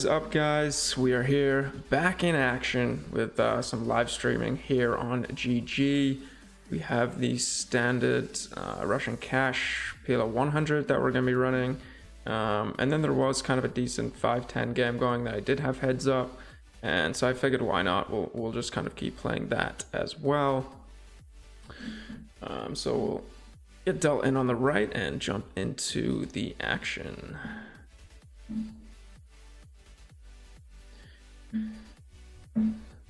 What's up, guys? We are here back in action with some live streaming here on GG. We have the standard Russian cash PLO 100 that we're going to be running, and then there was kind of a decent 5-10 game going that I did have heads up, and so I figured why not, we'll just kind of keep playing that as well. So we'll get dealt in on the right and jump into the action.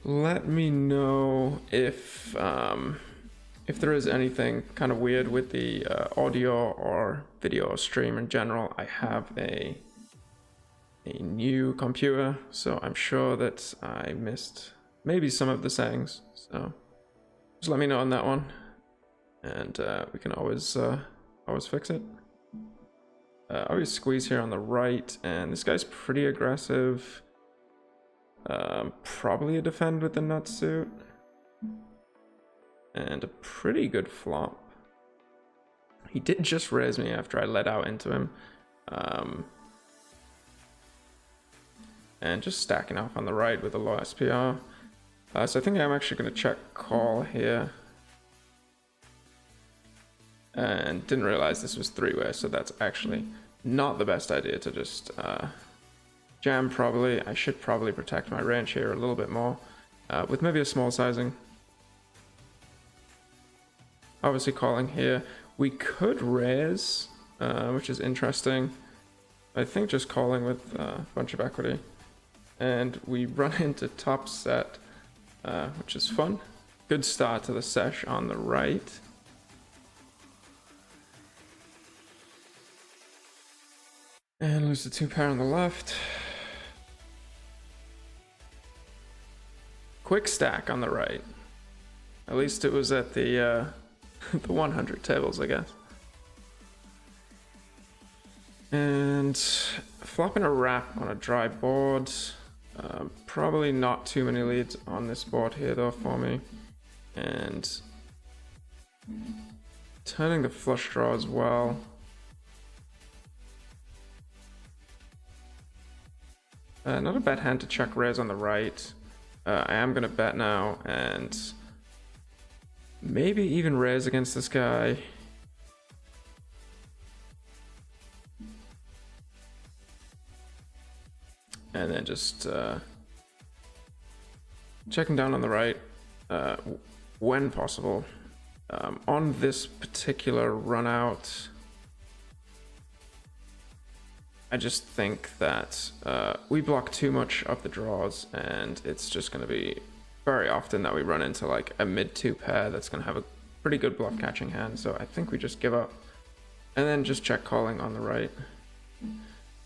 Let me know if there is anything kind of weird with the audio or video stream in general. I have a new computer, so I'm sure that I missed maybe some of the settings. So just let me know on that one, and we can always fix it. Always squeeze here on the right, and this guy's pretty aggressive. Probably a defend with the nut suit, and a pretty good flop. He did just raise me after I let out into him, and just stacking off on the right with a low SPR. So I think I'm actually going to check call here, and didn't realize this was three-way, so that's actually not the best idea to just jam. Probably I should probably protect my range here a little bit more with maybe a small sizing. Obviously calling here. We could raise, which is interesting. I think just calling with a bunch of equity, and we run into top set, which is fun. Good start to the sesh on the right. And lose the 2-pair on the left. Quick stack on the right. At least it was at the the 100 tables, I guess. And flopping a wrap on a dry board. Probably not too many leads on this board here though for me. And turning the flush draw as well. Not a bad hand to check raise on the right. I am going to bet now and maybe even raise against this guy. And then just checking down on the right when possible. On this particular run out, I just think that we block too much of the draws, and it's just going to be very often that we run into like a mid 2-pair that's going to have a pretty good bluff catching hand. So I think we just give up and then just check calling on the right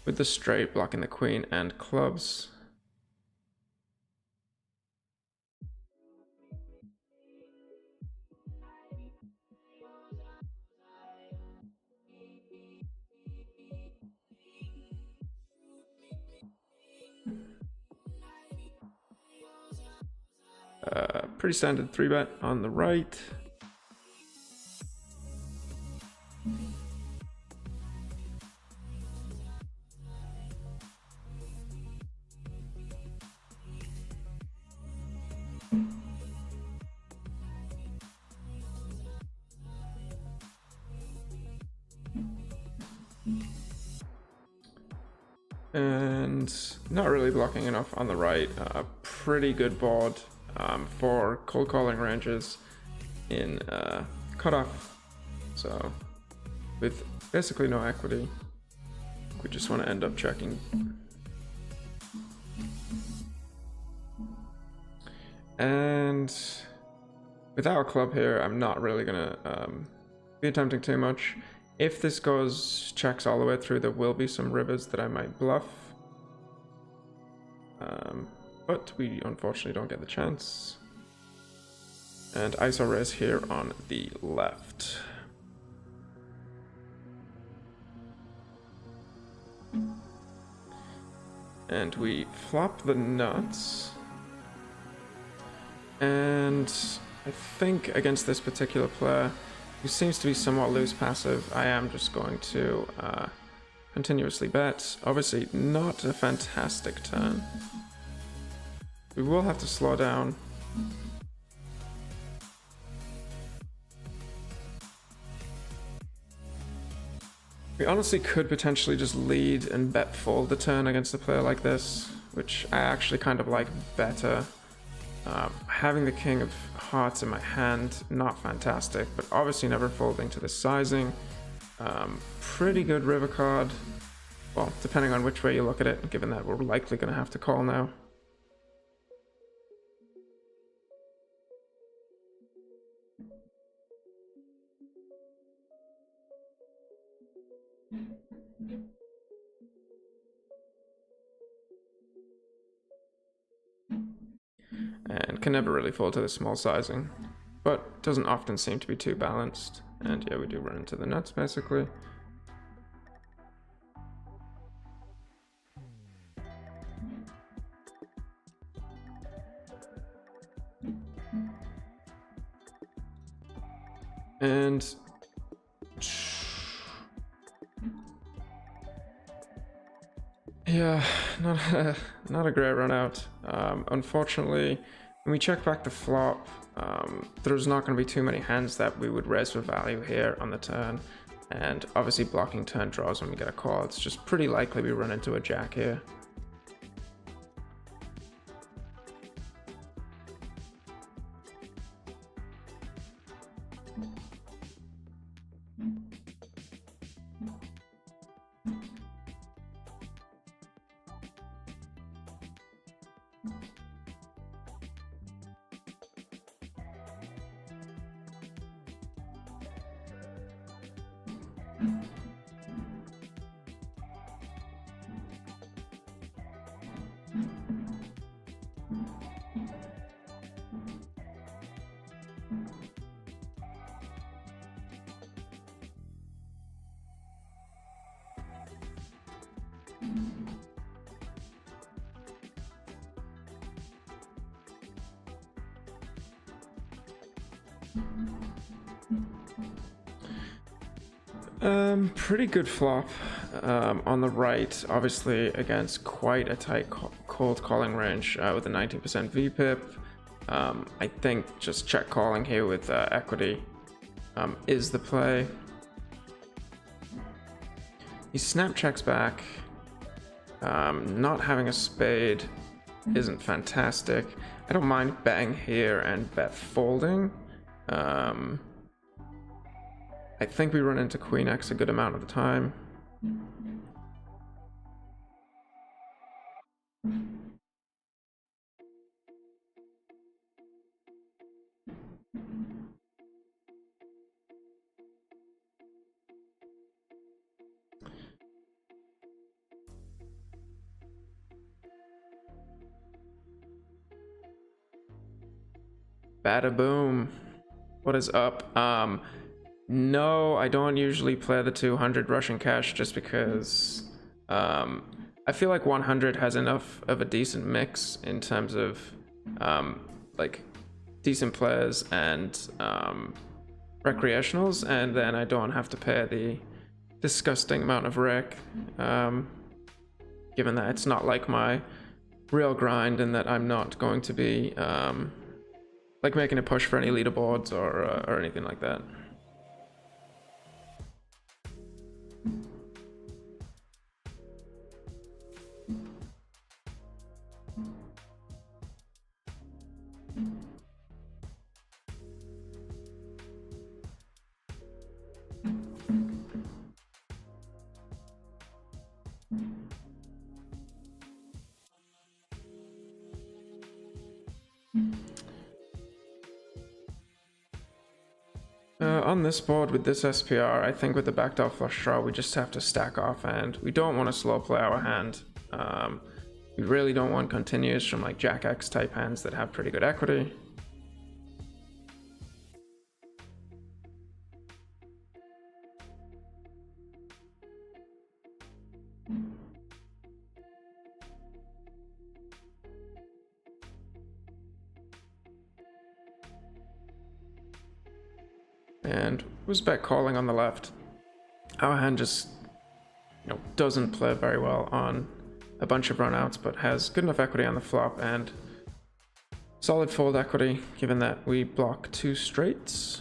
with the straight blocking the queen and clubs. Pretty standard 3-bet on the right. And not really blocking enough on the right. Pretty good board for cold calling ranges in cutoff. So with basically no equity, we just want to end up checking. And without a club here, I'm not really gonna be attempting too much. If this goes checks all the way through, there will be some rivers that I might bluff. But we unfortunately don't get the chance. And ISO raise here on the left. And we flop the nuts. And I think against this particular player, who seems to be somewhat loose passive, I am just going to continuously bet. Obviously not a fantastic turn. We will have to slow down. We honestly could potentially just lead and bet fold the turn against a player like this, which I actually kind of like better. Having the king of hearts in my hand, not fantastic, but obviously never folding to this sizing. Pretty good river card. Well, depending on which way you look at it, given that we're likely going to have to call now. And can never really fold to the small sizing, but doesn't often seem to be too balanced. And yeah, we do run into the nuts basically. And yeah, not a great run out. Unfortunately, when we check back the flop, there's not going to be too many hands that we would raise for value here on the turn. And obviously blocking turn draws when we get a call. It's just pretty likely we run into a jack here. Pretty good flop on the right, obviously against quite a tight cold calling range with a 19% VPIP. I think just check calling here with equity is the play. He snap checks back. Not having a spade isn't fantastic. I don't mind betting here and bet folding. I think we run into Queen X a good amount of the time. Bada boom. What is up? No, I don't usually play the 200 Russian cash just because I feel like 100 has enough of a decent mix in terms of like decent players and recreationals, and then I don't have to pay the disgusting amount of rake, given that it's not like my real grind and that I'm not going to be like making a push for any leaderboards or anything like that. On this board with this SPR, I think with the backdoor flush draw, we just have to stack off hand. We don't want to slow play our hand. We really don't want continues from like Jack X type hands that have pretty good equity. And was bet calling on the left. Our hand just doesn't play very well on a bunch of runouts, but has good enough equity on the flop and solid fold equity, given that we block 2 straights.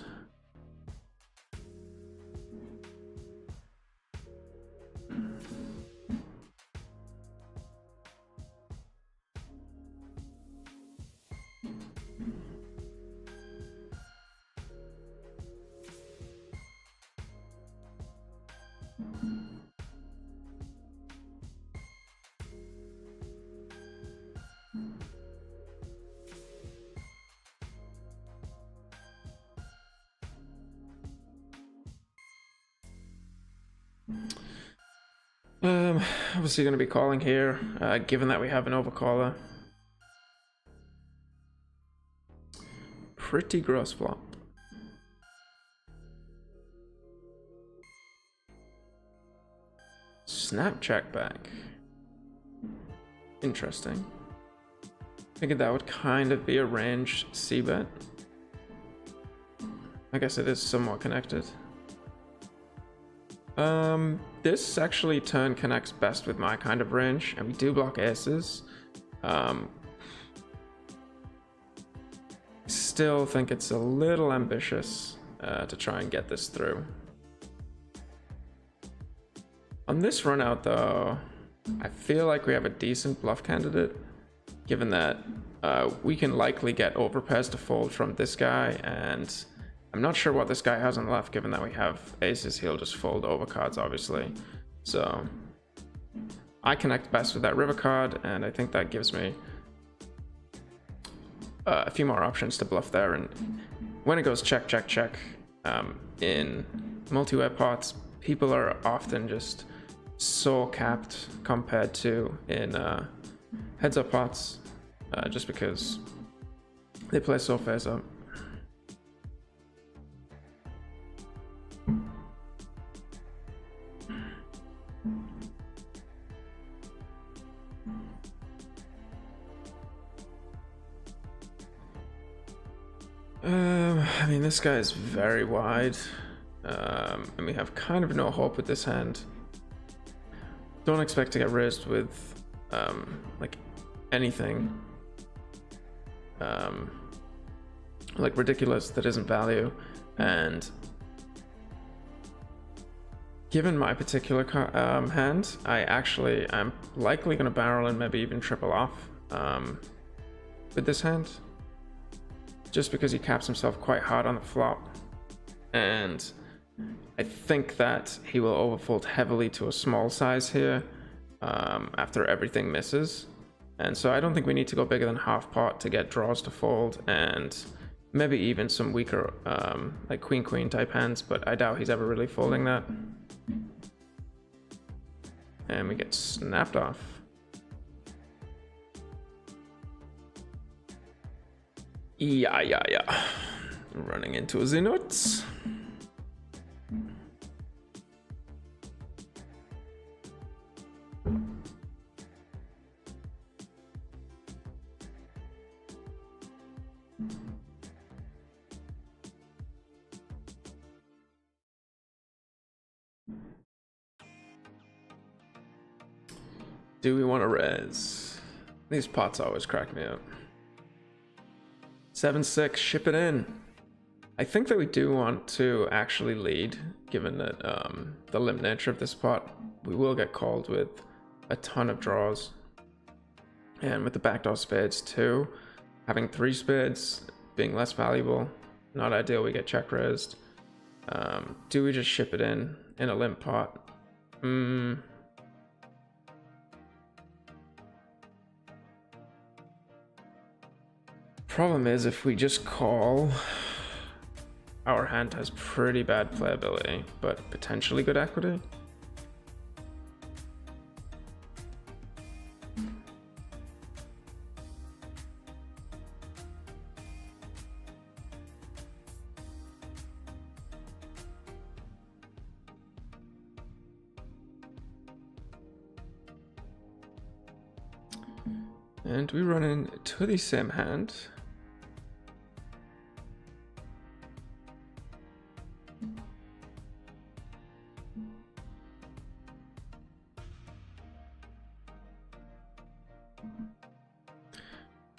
Obviously going to be calling here, given that we have an overcaller. Pretty gross flop. Snap check back. Interesting. Figured that would kind of be a range c-bet. I guess it is somewhat connected. This actually turn connects best with my kind of range, and we do block aces. Still think it's a little ambitious to try and get this through. On this run out though, I feel like we have a decent bluff candidate, given that we can likely get overpairs to fold from this guy, and I'm not sure what this guy has on the left, given that we have aces. He'll just fold overcards, obviously. So I connect best with that river card, and I think that gives me a few more options to bluff there. And when it goes check, check, check, in multi-way pots, people are often just so capped compared to in heads-up pots, just because they play so face-up. I mean, this guy is very wide, and we have kind of no hope with this hand. Don't expect to get raised with like anything like ridiculous that isn't value, and given my particular hand, I actually am likely going to barrel and maybe even triple off with this hand, just because he caps himself quite hard on the flop, and I think that he will overfold heavily to a small size here after everything misses, and so I don't think we need to go bigger than half pot to get draws to fold, and maybe even some weaker like queen type hands, but I doubt he's ever really folding that. And we get snapped off. Yeah. Running into the nuts. Do we want to res? These pots always crack me up. 7-6, ship it in. I think that we do want to actually lead, given that the limp nature of this pot. We will get called with a ton of draws. And with the backdoor spades too, having 3 spades being less valuable, not ideal. We get check raised. Do we just ship it in a limp pot? Problem is, if we just call, our hand has pretty bad playability, but potentially good equity. And we run into the same hand.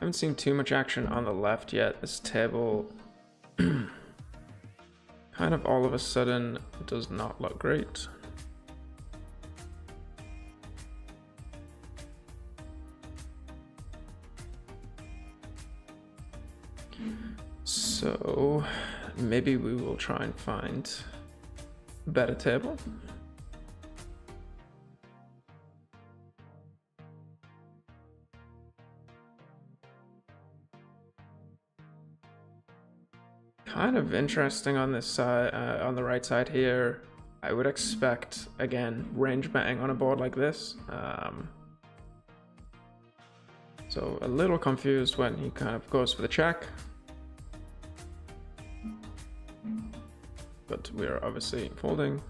haven't seen too much action on the left yet. This table kind of all of a sudden does not look great. So maybe we will try and find a better table. Kind of interesting on this side, on the right side here. I would expect, again, range betting on a board like this. So a little confused when he kind of goes for the check. But we're obviously folding.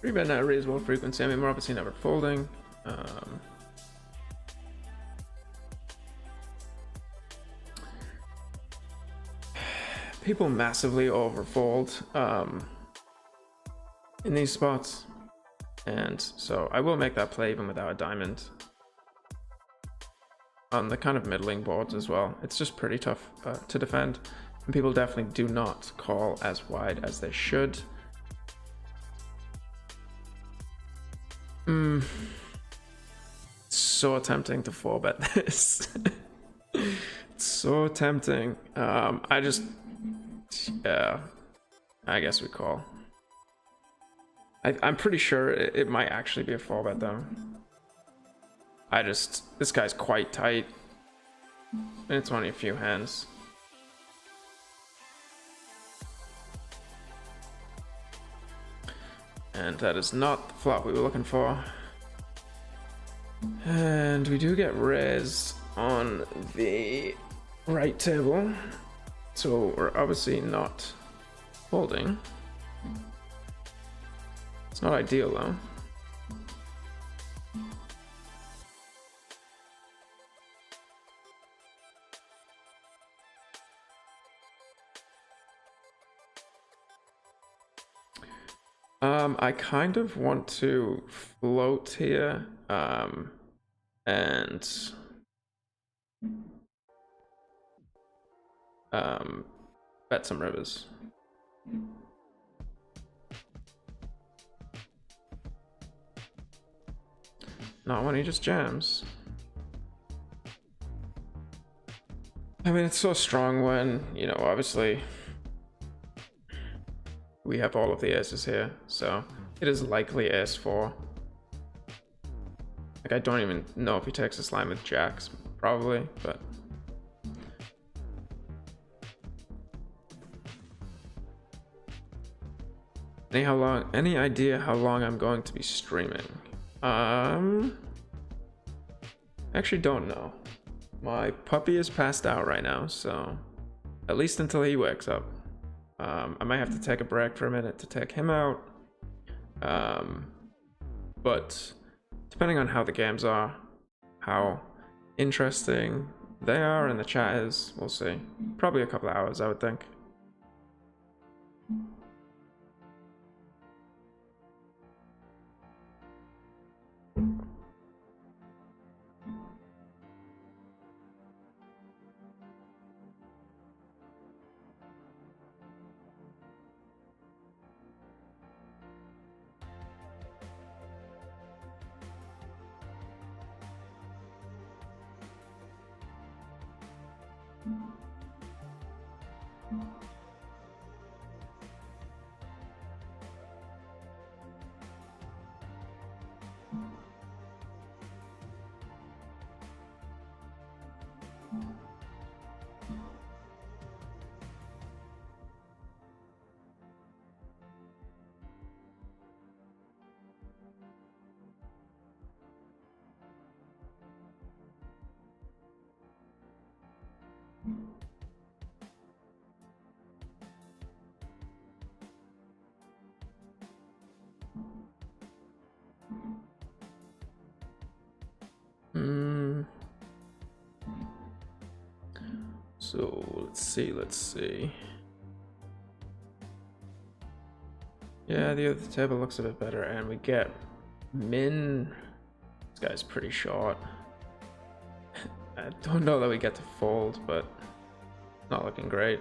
Three bet at a reasonable frequency. I mean, we're obviously never folding. People massively overfold in these spots, and so I will make that play even without a diamond on the kind of middling boards as well. It's just pretty tough to defend, and people definitely do not call as wide as they should. So tempting to 4-bet this. So tempting. I guess we call. I'm pretty sure it might actually be a 4-bet though. This guy's quite tight, and it's only a few hands. And that is not the flop we were looking for. And we do get raised on the right table, so we're obviously not folding. It's not ideal though. I kind of want to float here, and bet some rivers. Not when he just jams. I mean, it's so strong when, you know, obviously we have all of the aces here, so it is likely ace-4. Like, I don't even know if he takes this line with jacks, probably, but any idea how long I'm going to be streaming? Actually don't know. My puppy is passed out right now, so at least until he wakes up. I might have to take a break for a minute to take him out. But depending on how the games are, how interesting they are and the chat is, we'll see. Probably a couple of hours, I would think. So let's see. Yeah, the other table looks a bit better, and we get min. This guy's pretty short. I don't know that we get to fold, but not looking great.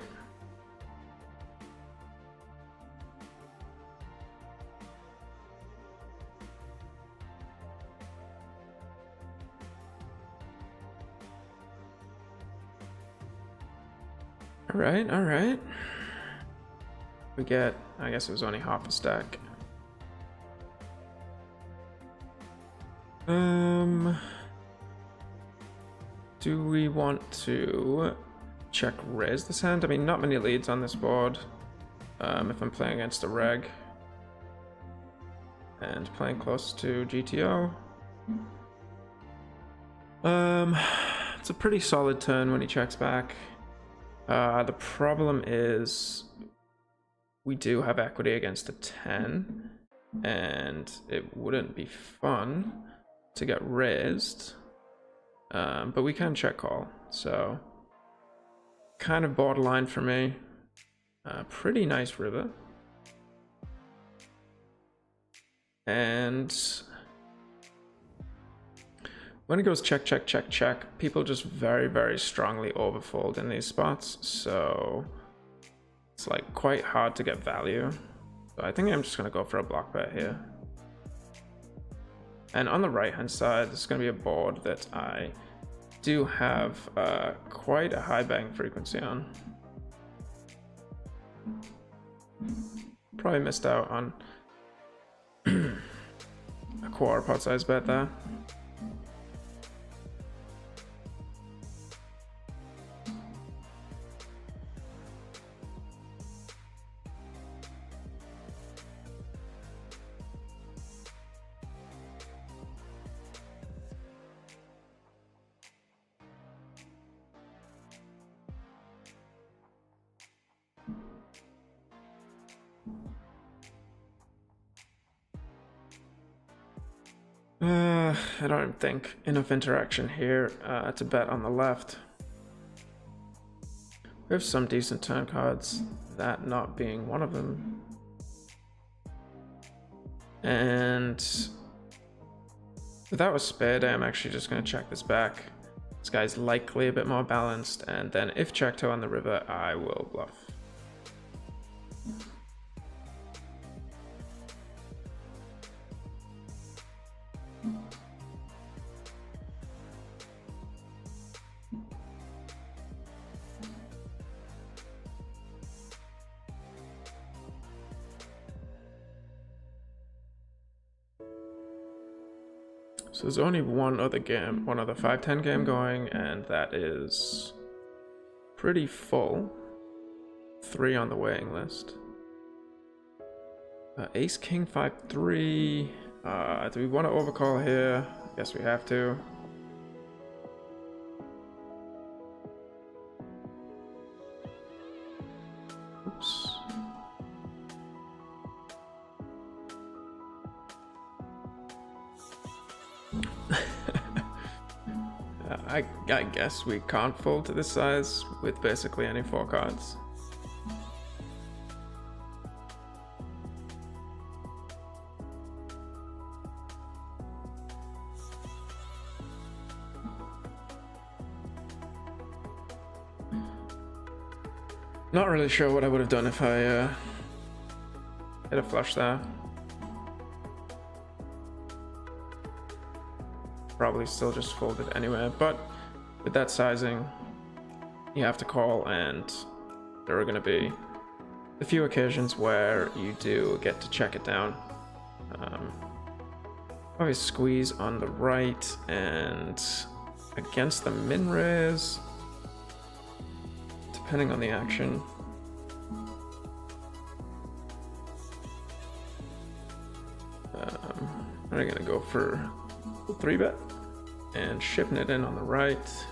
All right. We get, I guess it was only half a stack. Do we want to check raise this hand? I mean, not many leads on this board. If I'm playing against a reg and playing close to GTO. It's a pretty solid turn when he checks back. The problem is we do have equity against a 10, and it wouldn't be fun to get raised, but we can check call, so kind of borderline for me. Pretty nice river, and when it goes check, check, check, check, people just very strongly overfold in these spots, so it's like quite hard to get value. So I think I'm just gonna go for a block bet here. And on the right hand side, this is gonna be a board that I do have quite a high bang frequency on. Probably missed out on a quarter pot size bet there. I don't think enough interaction here to bet on the left. We have some decent turn cards, that not being one of them. And without a spade, I'm actually just going to check this back. This guy's likely a bit more balanced, and then if checked on the river, I will bluff. So there's only one other 5-10 game going, and that is pretty full. 3 on the waiting list. Ace King 5-3. Do we want to overcall here? Yes, we have to. Oops. I guess we can't fold to this size with basically any 4 cards. Not really sure what I would have done if I hit a flush there. Probably still just folded anyway, but with that sizing, you have to call, and there are going to be a few occasions where you do get to check it down. Always squeeze on the right, and against the min raise, depending on the action. I'm going to go for 3-bet and shipping it in on the right.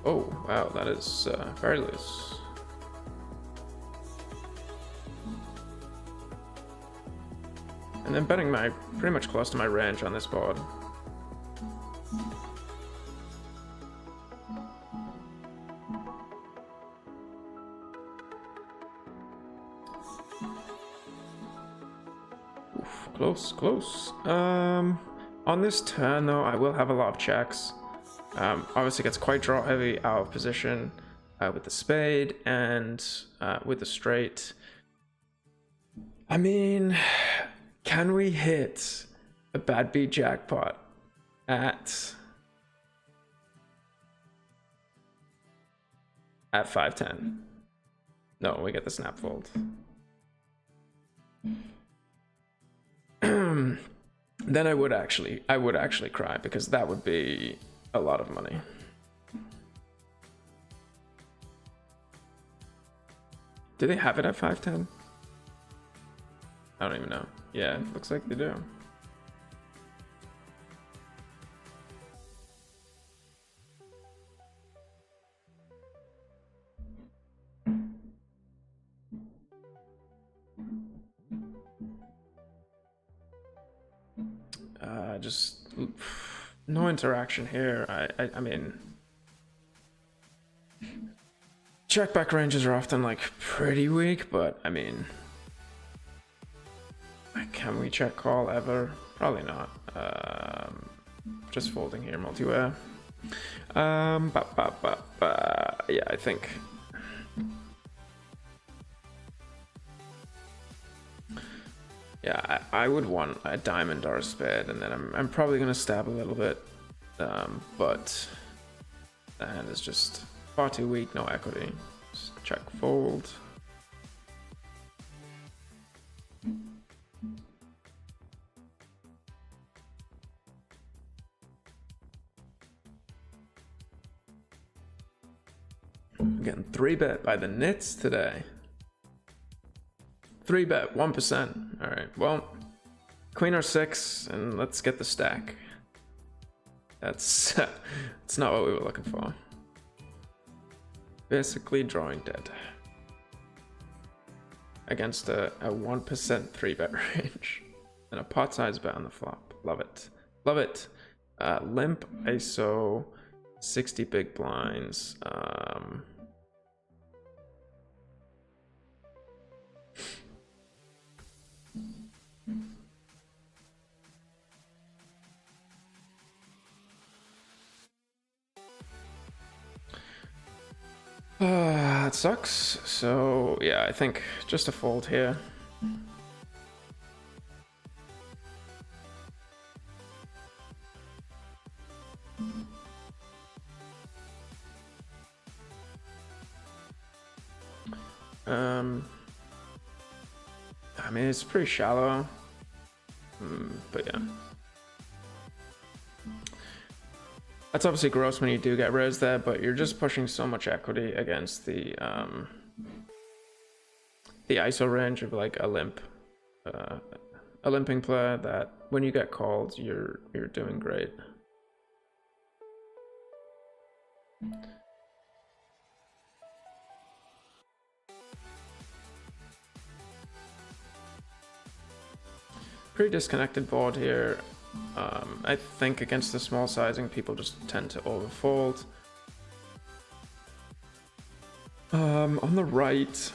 Oh wow, that is very loose. And then betting pretty much close to my range on this board. Oof, close, close. On this turn though, I will have a lot of checks. Obviously gets quite draw heavy out of position with the spade and with the straight. I mean, can we hit a bad beat jackpot at 510? No, we get the snap fold. Then I would actually cry, because that would be a lot of money. Do they have it at 510? I don't even know. Yeah, looks like they do. Just no interaction here. I mean, check back ranges are often like pretty weak, but I mean, can we check call ever? Probably not. Just folding here, multi-way. Yeah, I think. Yeah, I would want a diamond or a spade, and then I'm probably gonna stab a little bit, but the hand is just far too weak, no equity. Just check fold. I'm getting 3-bet by the nits today. 3-bet, 1%. All right, well, queen r6, and let's get the stack. That's not what we were looking for. Basically drawing dead against a 1% 3-bet range and a pot size bet on the flop. Love it, love it. Limp ISO, 60 big blinds. That sucks. So yeah, I think just a fold here. I mean, it's pretty shallow, but yeah. That's obviously gross when you do get res there, but you're just pushing so much equity against the ISO range of like a limping player, that when you get called, you're doing great. Pretty disconnected board here. I think against the small sizing, people just tend to overfold. On the right,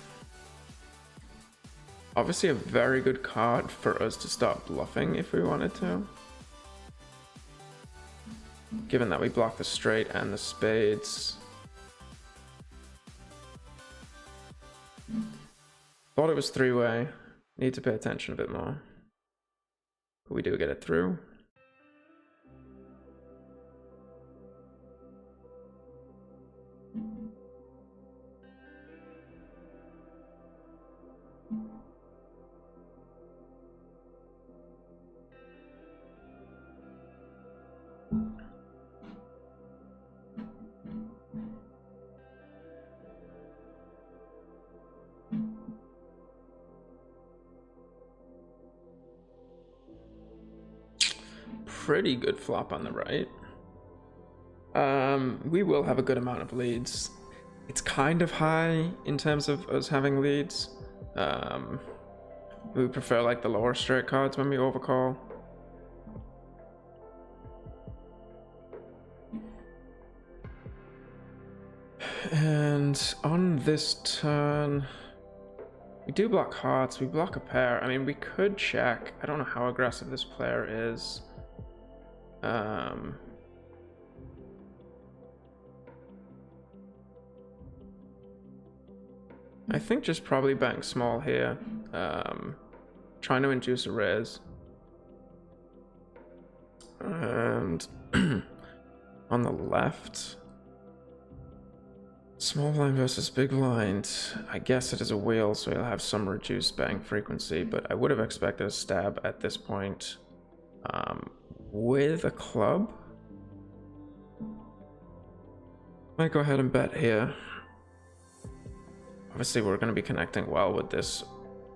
obviously a very good card for us to start bluffing if we wanted to. Given that we block the straight and the spades. Thought it was three-way. Need to pay attention a bit more. But we do get it through. Pretty good flop on the right. We will have a good amount of leads. It's kind of high in terms of us having leads. We prefer like the lower straight cards when we overcall. And on this turn, We do block hearts, we block a pair. I mean, we could check. I don't know how aggressive this player is. I think just probably bank small here. Trying to induce a raise. And on the left, small blind versus big blind. I guess it is a wheel, so you'll have some reduced bang frequency, but I would have expected a stab at this point with a club. Might go ahead and bet here. Obviously, we're going to be connecting well with this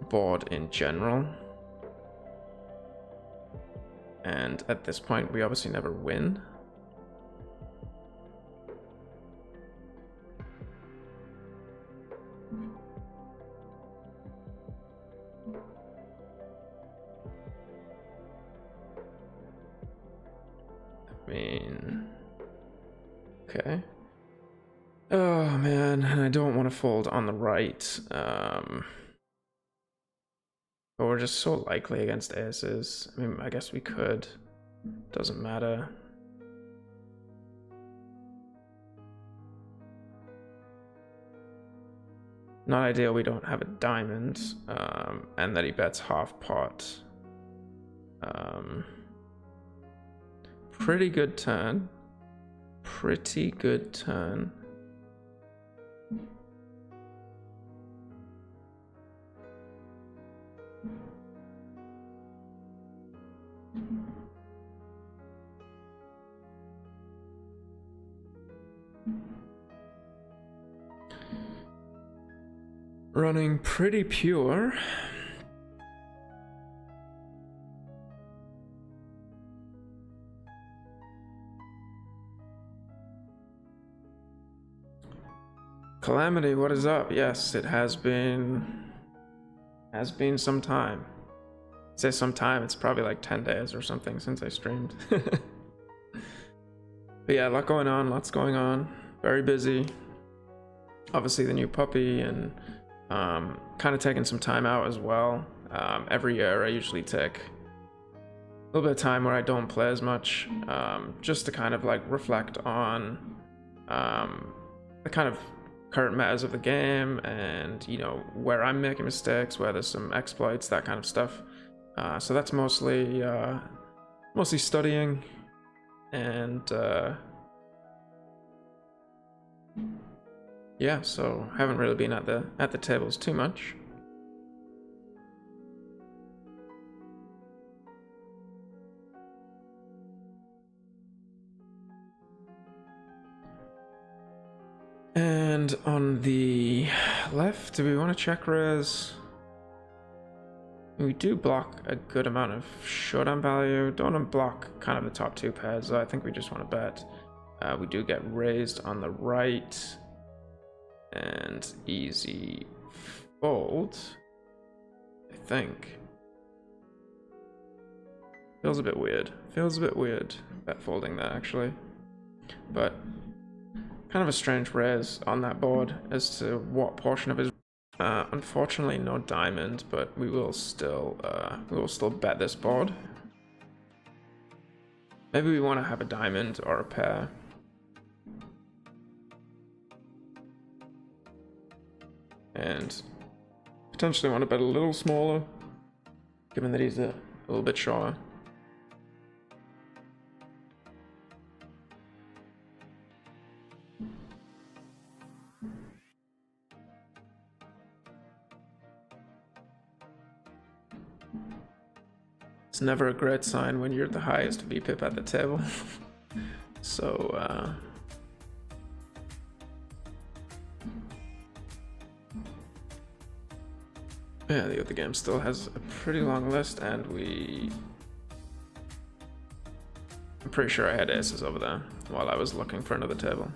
board in general. And at this point, we obviously never win. I mean, okay. Oh man, and I don't want to fold on the right. But we're just so likely against aces. I mean, I guess we could. Doesn't matter. Not ideal we don't have a diamond, and that he bets half pot. Pretty good turn. Pretty good turn. Running pretty pure. Calamity, what is up? Yes, it has been some time. I say some time, it's probably like 10 days or something since I streamed. But yeah, a lot going on, lots going on. Very busy. Obviously the new puppy, and kind of taking some time out as well. Every year I usually take a little bit of time where I don't play as much, just to kind of like reflect on the kind of current matters of the game, and you know, where I'm making mistakes, where there's some exploits, that kind of stuff. So that's mostly studying, and yeah, so haven't really been at the tables too much. And on the left, do we want to check raise? We do block a good amount of showdown value. Don't want to block kind of the top two pairs, so I think we just want to bet. We do get raised on the right. And easy fold, I think. Feels a bit weird. Feels a bit weird, bet folding there, actually. But kind of a strange raise on that board as to what portion of his... unfortunately, no diamond, but we will still bet this board. Maybe we want to have a diamond or a pair. And potentially want to bet a little smaller, given that he's a little bit shorter. It's never a great sign when you're the highest VPIP at the table. So, yeah, the other game still has a pretty long list, and I'm pretty sure I had aces over there while I was looking for another table.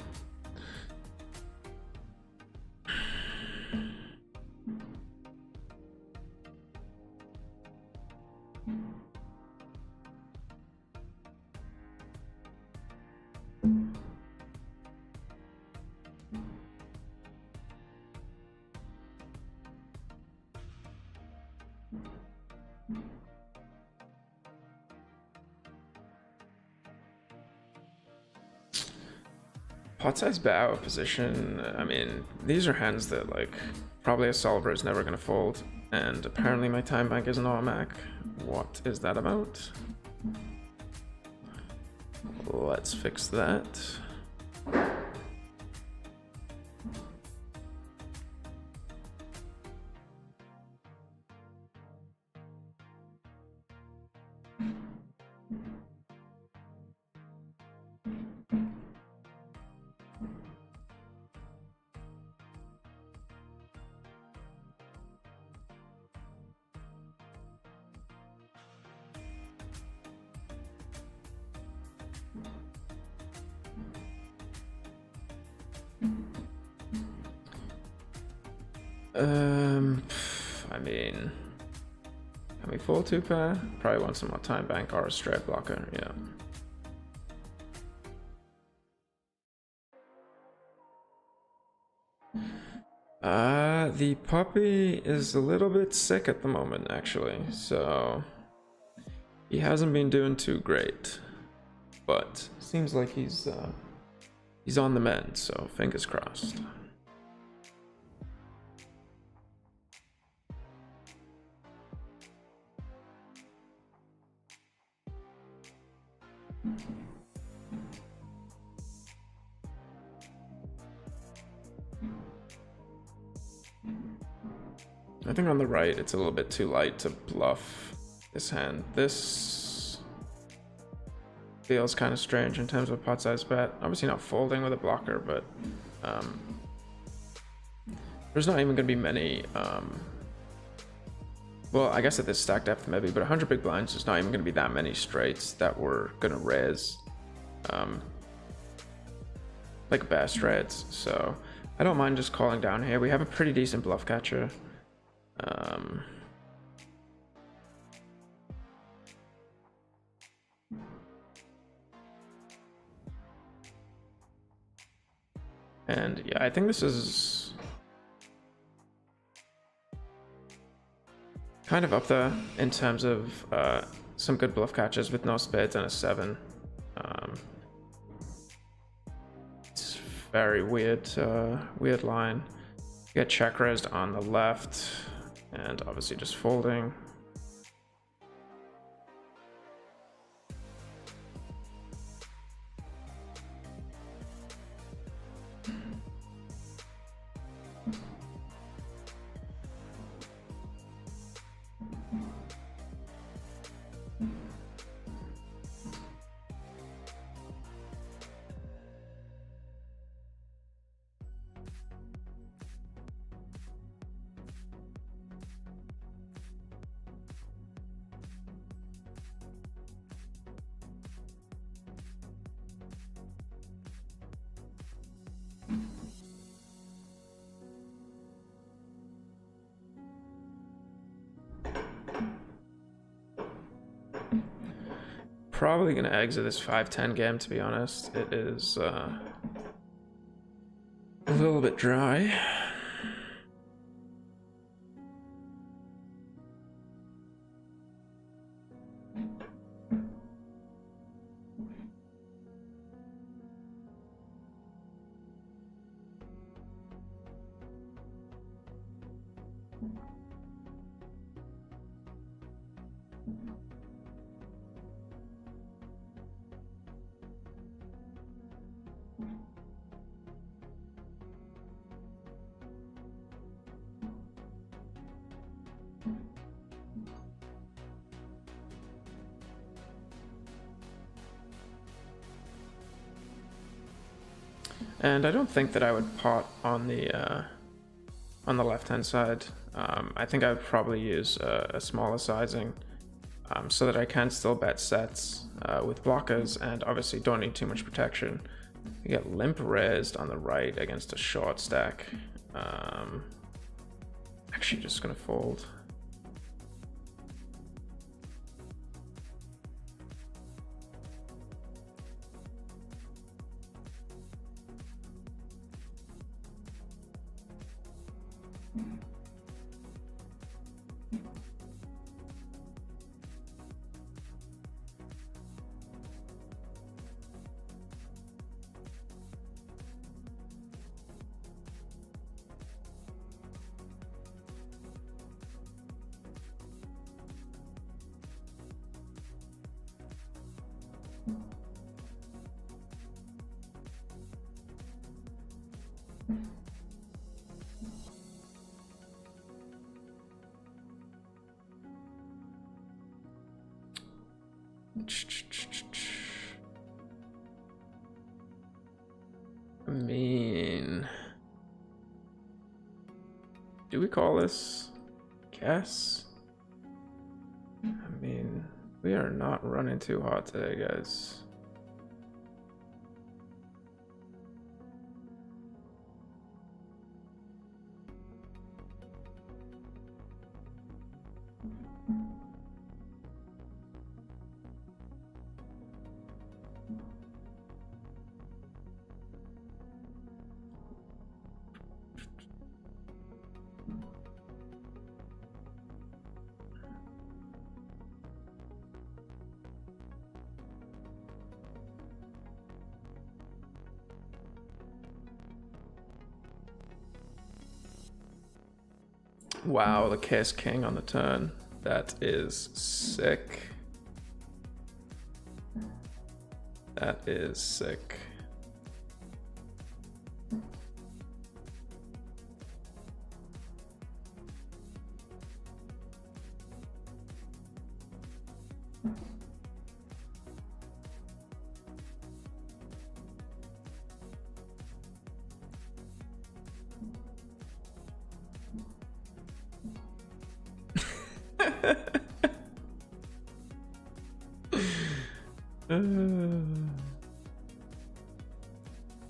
Pot size bet out of position. I mean, these are hands that like probably a solver is never gonna fold, and apparently my time bank is an automatic. What is that about? Let's fix that. I mean, can we fold 2-pair? Probably want some more time bank or a straight blocker, yeah. The puppy is a little bit sick at the moment, actually, so he hasn't been doing too great, but seems like he's on the mend, so fingers crossed. I think on the right it's a little bit too light to bluff this hand. This feels kind of strange in terms of pot size bet. Obviously not folding with a blocker, but there's not even going to be many. Well, I guess at this stack depth maybe, but 100 big blinds, there's not even going to be that many straights that we're going to raise like bear straights. So I don't mind just calling down here. We have a pretty decent bluff catcher. And yeah, I think this is kind of up there in terms of some good bluff catches with no spades and a 7. It's very weird, weird line. You get check raised on the left, and obviously just folding. Probably gonna exit this 5-10 game, to be honest. It is a little bit dry. And I don't think that I would pot on the left-hand side. I think I would probably use a smaller sizing so that I can still bet sets with blockers, and obviously don't need too much protection. You get limp raised on the right against a short stack. Actually just gonna fold. I mean, do we call this guess? I mean, we are not running too hot today, guys. Wow, the Kiss King on the turn. That is sick. That is sick.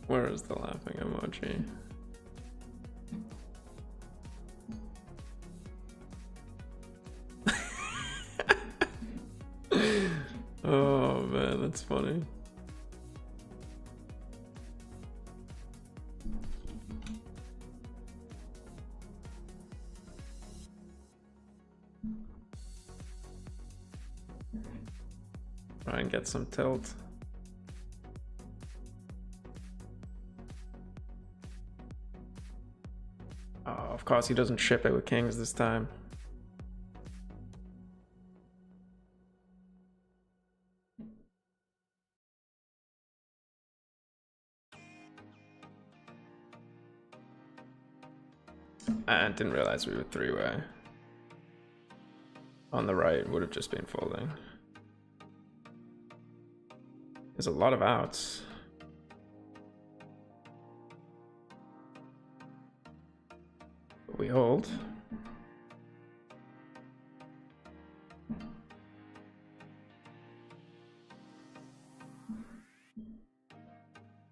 Where is the laughing emoji? Oh man, that's funny. Try and get some tilt. Oh, of course he doesn't ship it with kings this time. I didn't realize we were three-way. On the right would have just been folding. There's a lot of outs. But we hold.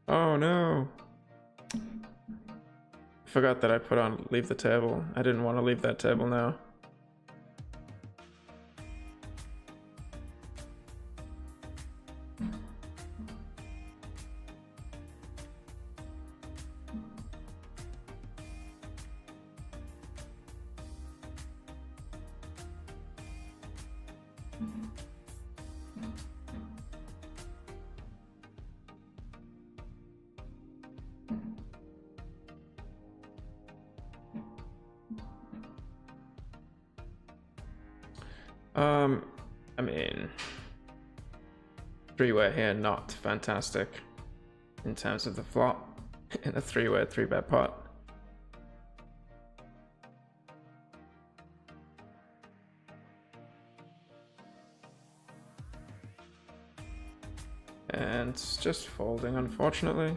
Oh no. Forgot that I put on leave the table. I didn't want to leave that table now. I mean, three-way here, not fantastic in terms of the flop in a three-way, three-bet pot. And it's just folding, unfortunately.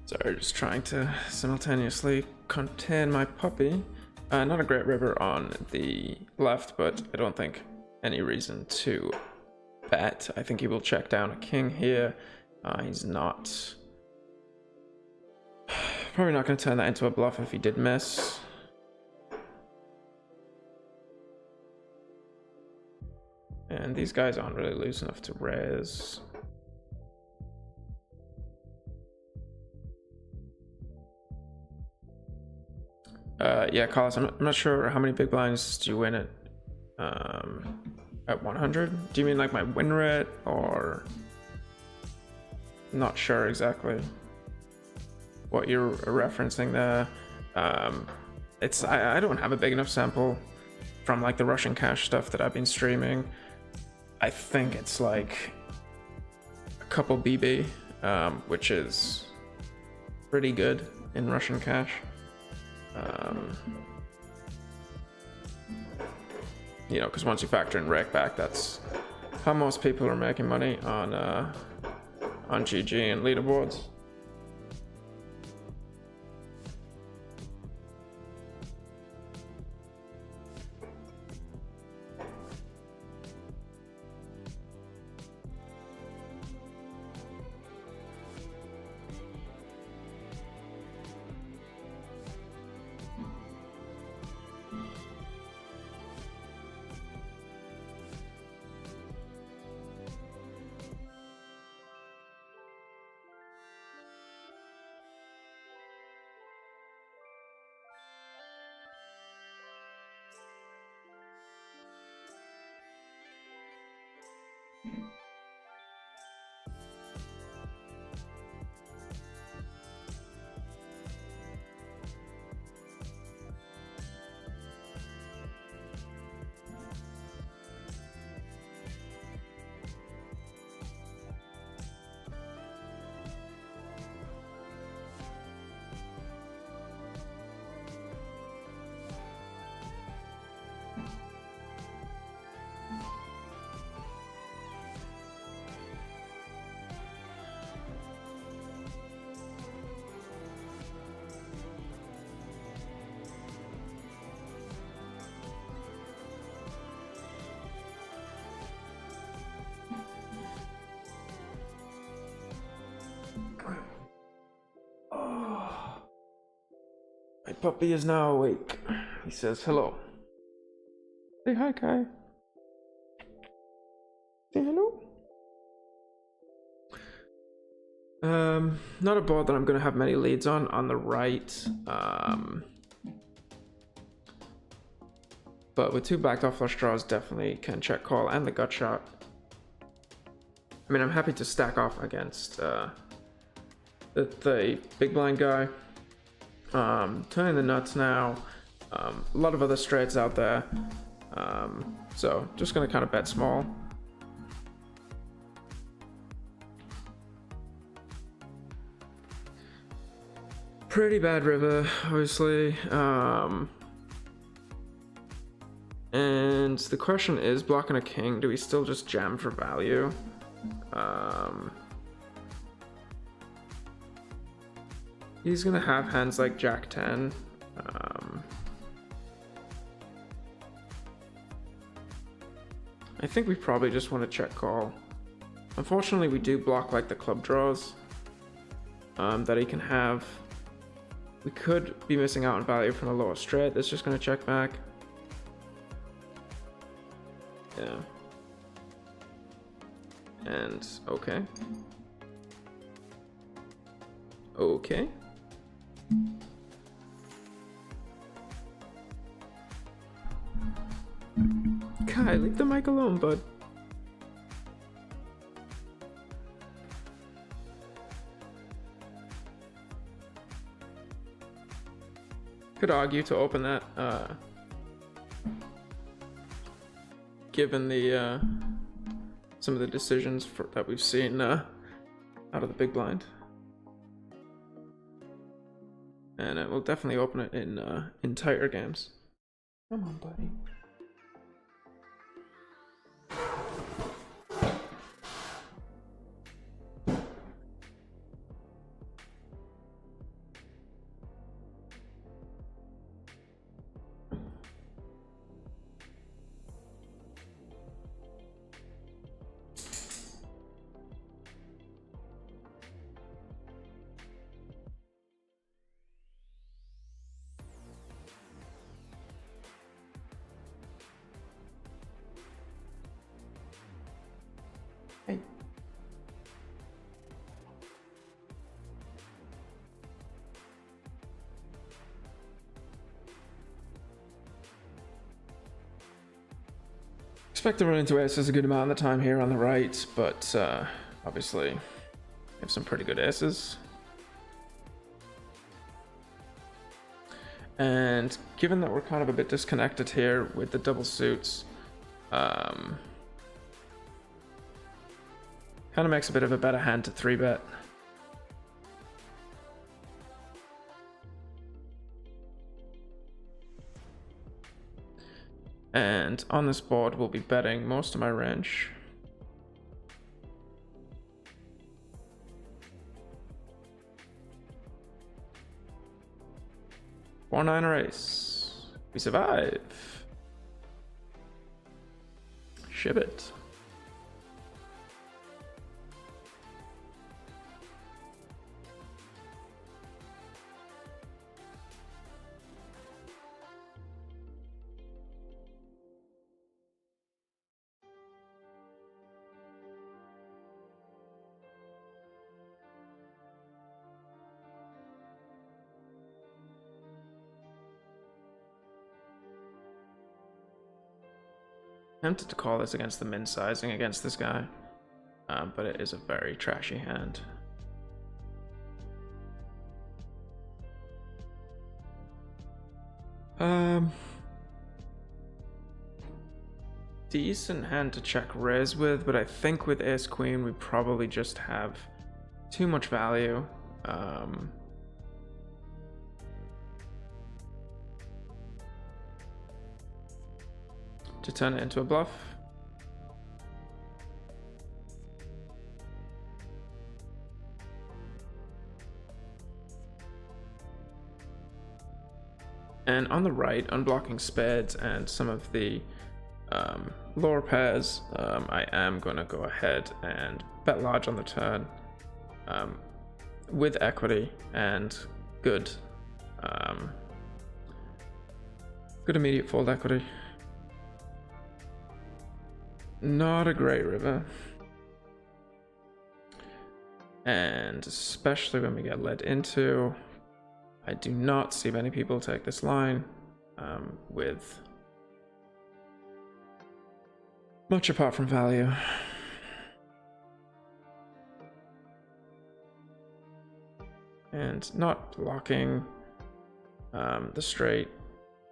Sorry, just trying to simultaneously contain my puppy. Not a great river on the left, but I don't think any reason to bet. I think he will check down a king here. He's not... Probably not going to turn that into a bluff if he did miss. And these guys aren't really loose enough to raise. Yeah, Carlos, I'm not sure how many big blinds do you win at 100? Do you mean like my win rate, or not sure exactly what you're referencing there? I don't have a big enough sample from like the Russian cash stuff that I've been streaming. I think it's like a couple BB, which is pretty good in Russian cash. You know, because once you factor in rake back, that's how most people are making money on GG and leaderboards. My puppy is now awake. He says hello. Say hi, Kai. Say hello. Not a board that I'm going to have many leads on the right. But with two backdoor flush draws, definitely can check call and the gut shot. I mean, I'm happy to stack off against the big blind guy. Turning the nuts now. A lot of other straights out there. So just gonna kind of bet small. Pretty bad river, obviously. And the question is, blocking a king, do we still just jam for value? He's gonna have hands like Jack 10. I think we probably just want to check call. Unfortunately, we do block like the club draws that he can have. We could be missing out on value from a lower straight that's just gonna check back. Yeah. And okay. Okay. Kai, leave the mic alone, bud. Could argue to open that, given the some of the decisions that we've seen out of the big blind. And it will definitely open it in tighter games. Come on, buddy. Expect to run into aces a good amount of the time here on the right, but obviously we have some pretty good aces. And given that we're kind of a bit disconnected here with the double suits, kind of makes a bit of a better hand to 3-bet. And on this board, we'll be betting most of my range. Four, nine, or ace. We survive. Ship it. Tempted to call this against the min sizing against this guy, but it is a very trashy hand. Decent hand to check raise with, but I think with ace queen we probably just have too much value. To turn it into a bluff. And on the right, unblocking spades and some of the lower pairs, I am going to go ahead and bet large on the turn with equity and good immediate fold equity. Not a great river. And especially when we get led into, I do not see many people take this line with much apart from value. And not blocking the straight,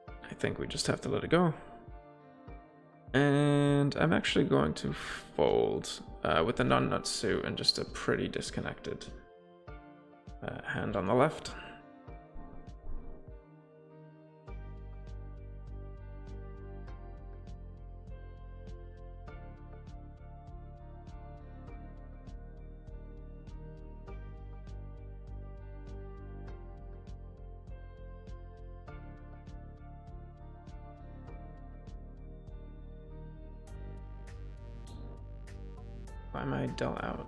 I think we just have to let it go. And I'm actually going to fold with the non-nut suit and just a pretty disconnected hand on the left. Why am I dull out?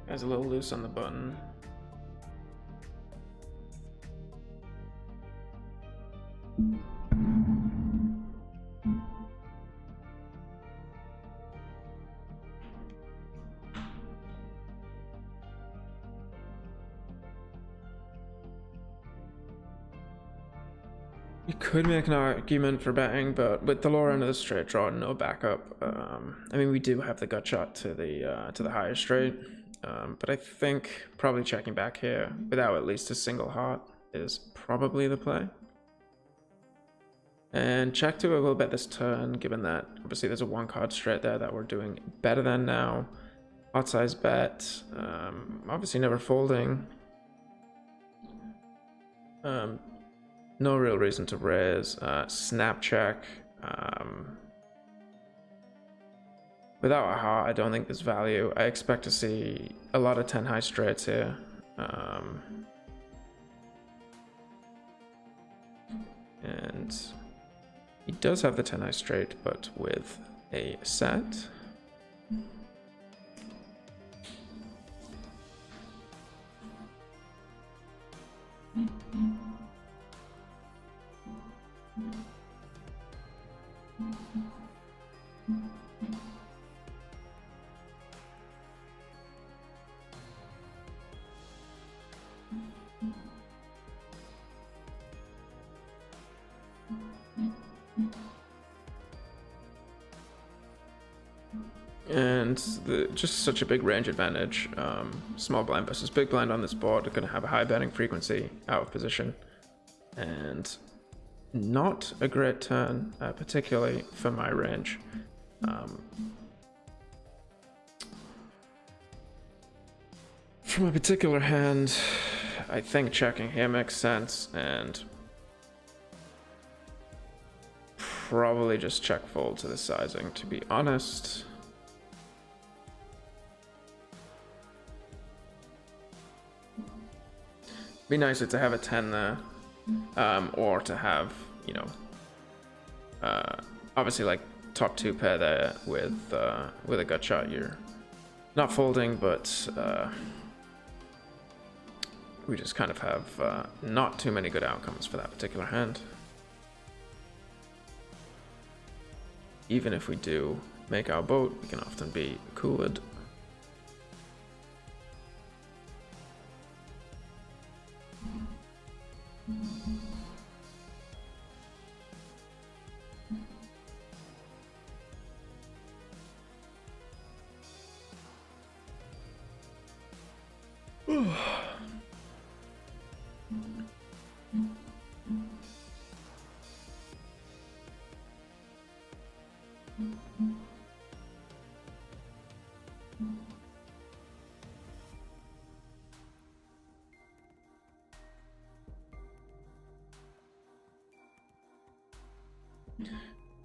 Guy's a little loose on the button. You could make an argument for betting, but with the lower end of the straight draw, no backup. I mean, we do have the gut shot to the higher straight, but I think probably checking back here without at least a single heart is probably the play. And check to, I will bet this turn, given that obviously there's a one card straight there that we're doing better than now. Pot size bet, obviously never folding. No real reason to raise. Snap check. Without a heart, I don't think there's value. I expect to see a lot of 10 high straights here. And he does have the 10 high straight, but with a set. And just such a big range advantage. Small blind versus big blind on this board are going to have a high betting frequency out of position. And not a great turn, particularly for my range. From a particular hand, I think checking here makes sense, and probably just check fold to the sizing, to be honest. Be nicer to have a 10 there, or to have, you know, obviously like top 2 pair there with a gut shot. You're not folding, but we just kind of have not too many good outcomes for that particular hand. Even if we do make our boat, we can often be cooled.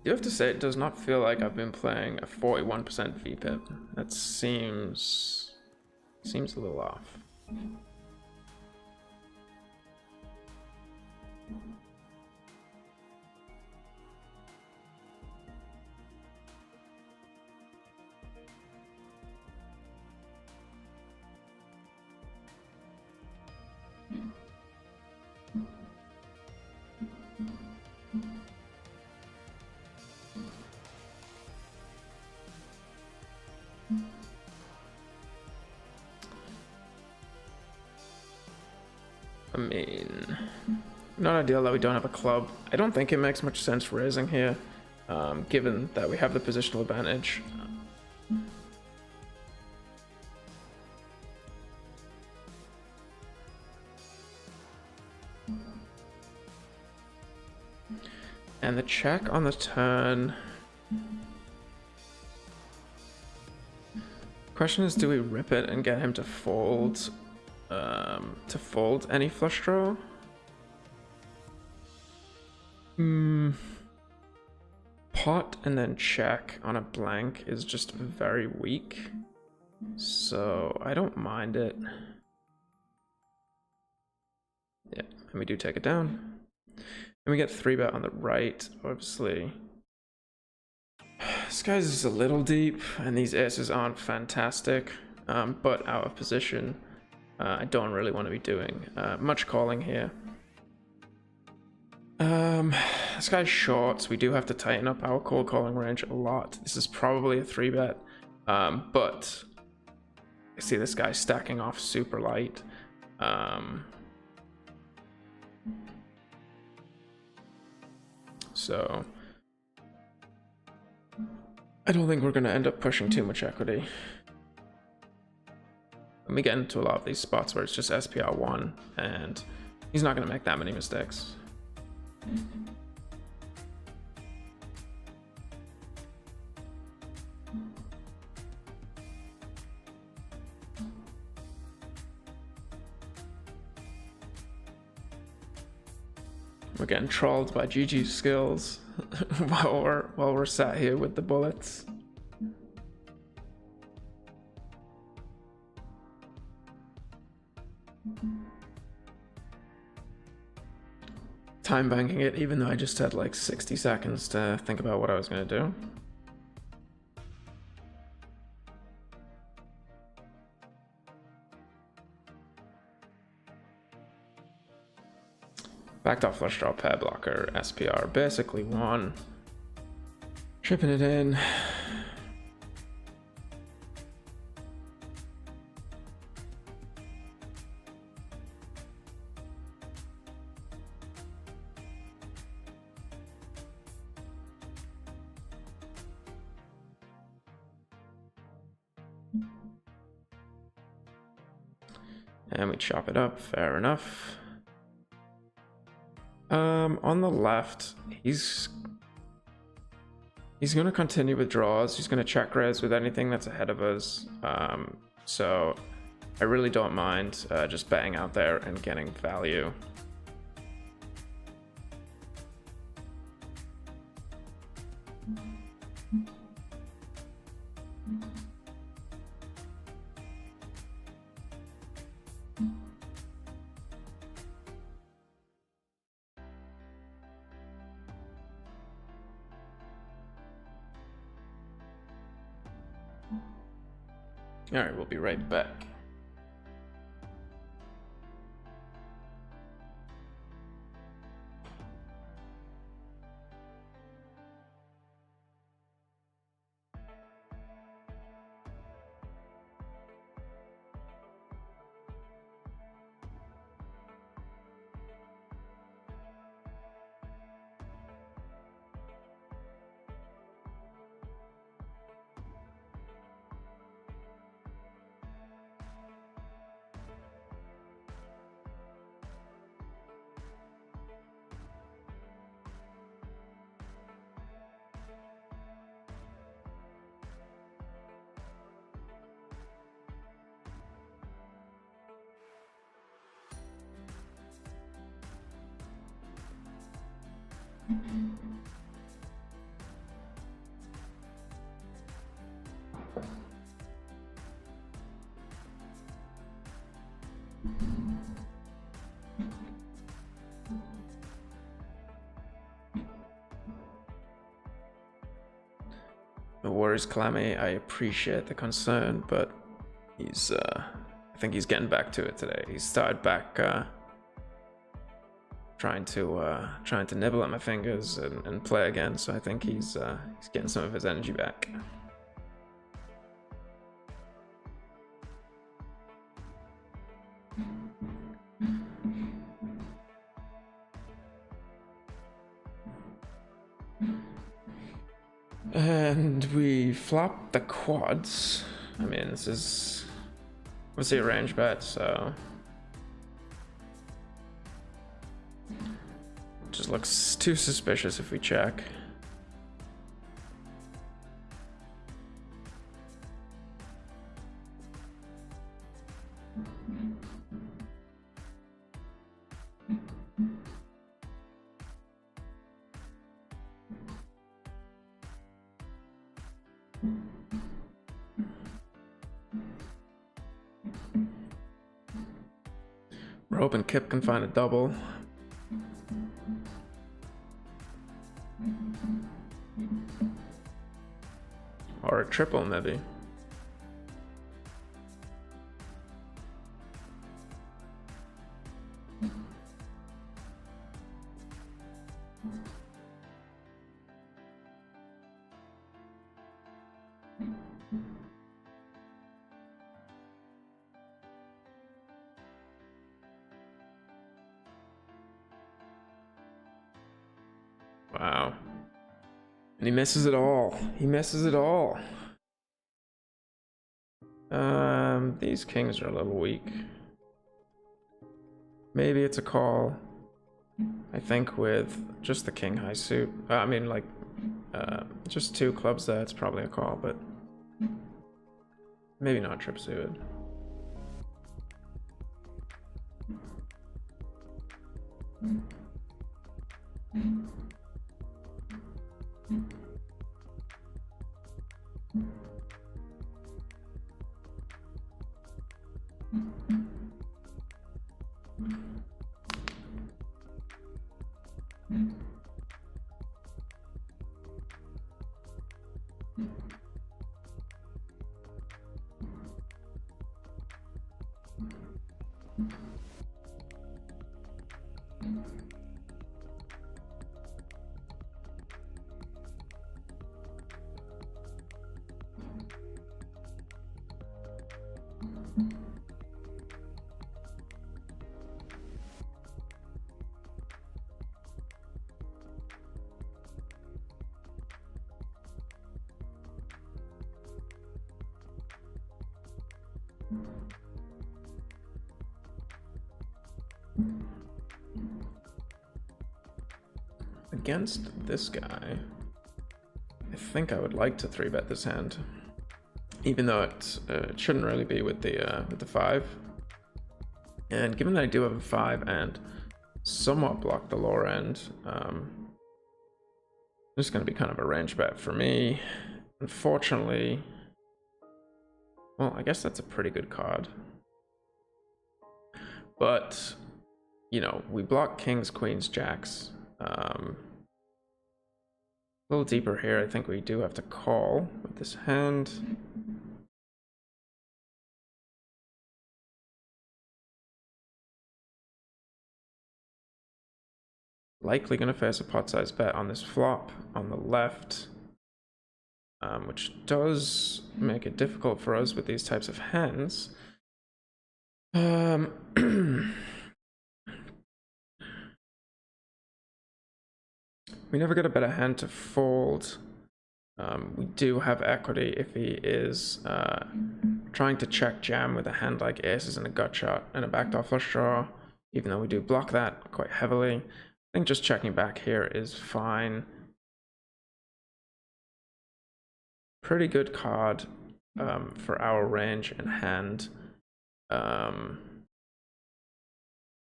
You have to say, it does not feel like I've been playing a 41% VPIP. That seems a little off. I mean, not ideal that we don't have a club. I don't think it makes much sense raising here, given that we have the positional advantage. And the check on the turn. Question is, do we rip it and get him to fold? Any flush draw? Pot and then check on a blank is just very weak, so I don't mind it. Yeah, and we do take it down. And we get 3-bet on the right, obviously. This guy's just a little deep, and these aces aren't fantastic, but out of position. I don't really want to be doing much calling here. This guy's short, so we do have to tighten up our cold calling range a lot. This is probably a 3-bet, but I see this guy stacking off super light. So I don't think we're going to end up pushing too much equity. And we get into a lot of these spots where it's just SPR1, and he's not going to make that many mistakes. We're getting trolled by GG's skills while we're sat here with the bullets. Time banking it, even though I just had like 60 seconds to think about what I was gonna do. Backdoor flush draw, pair blocker, SPR, basically one. Tripping it in. And we chop it up, fair enough. On the left, he's going to continue with draws. He's going to check raise with anything that's ahead of us. So I really don't mind just betting out there and getting value. All right, we'll be right back. No worries, Clammy. I appreciate the concern, but he's I think he's getting back to it today. He started back trying to nibble at my fingers and play again, so I think he's getting some of his energy back. And we flop the quads. I mean, this is obviously a range bet, so just looks too suspicious if we check. We're hoping Kip can find a double. Or a triple, maybe. Wow. And he misses it all. He misses it all. These kings are a little weak. Maybe it's a call. I think with just the king high suit. I mean, like, just two clubs there, it's probably a call, but maybe not trip suited. Against this guy, I think I would like to 3-bet this hand, even though it shouldn't really be with the 5. And given that I do have a 5 and somewhat block the lower end, this is going to be kind of a range bet for me. Unfortunately, well, I guess that's a pretty good card. But, you know, we block kings, queens, jacks. A little deeper here, I think we do have to call with this hand. Likely going to face a pot-sized bet on this flop on the left, which does make it difficult for us with these types of hands. We never get a better hand to fold. We do have equity if he is trying to check jam with a hand like aces and a gut shot and a backdoor flush draw, even though we do block that quite heavily. I think just checking back here is fine. Pretty good card for our range and hand. So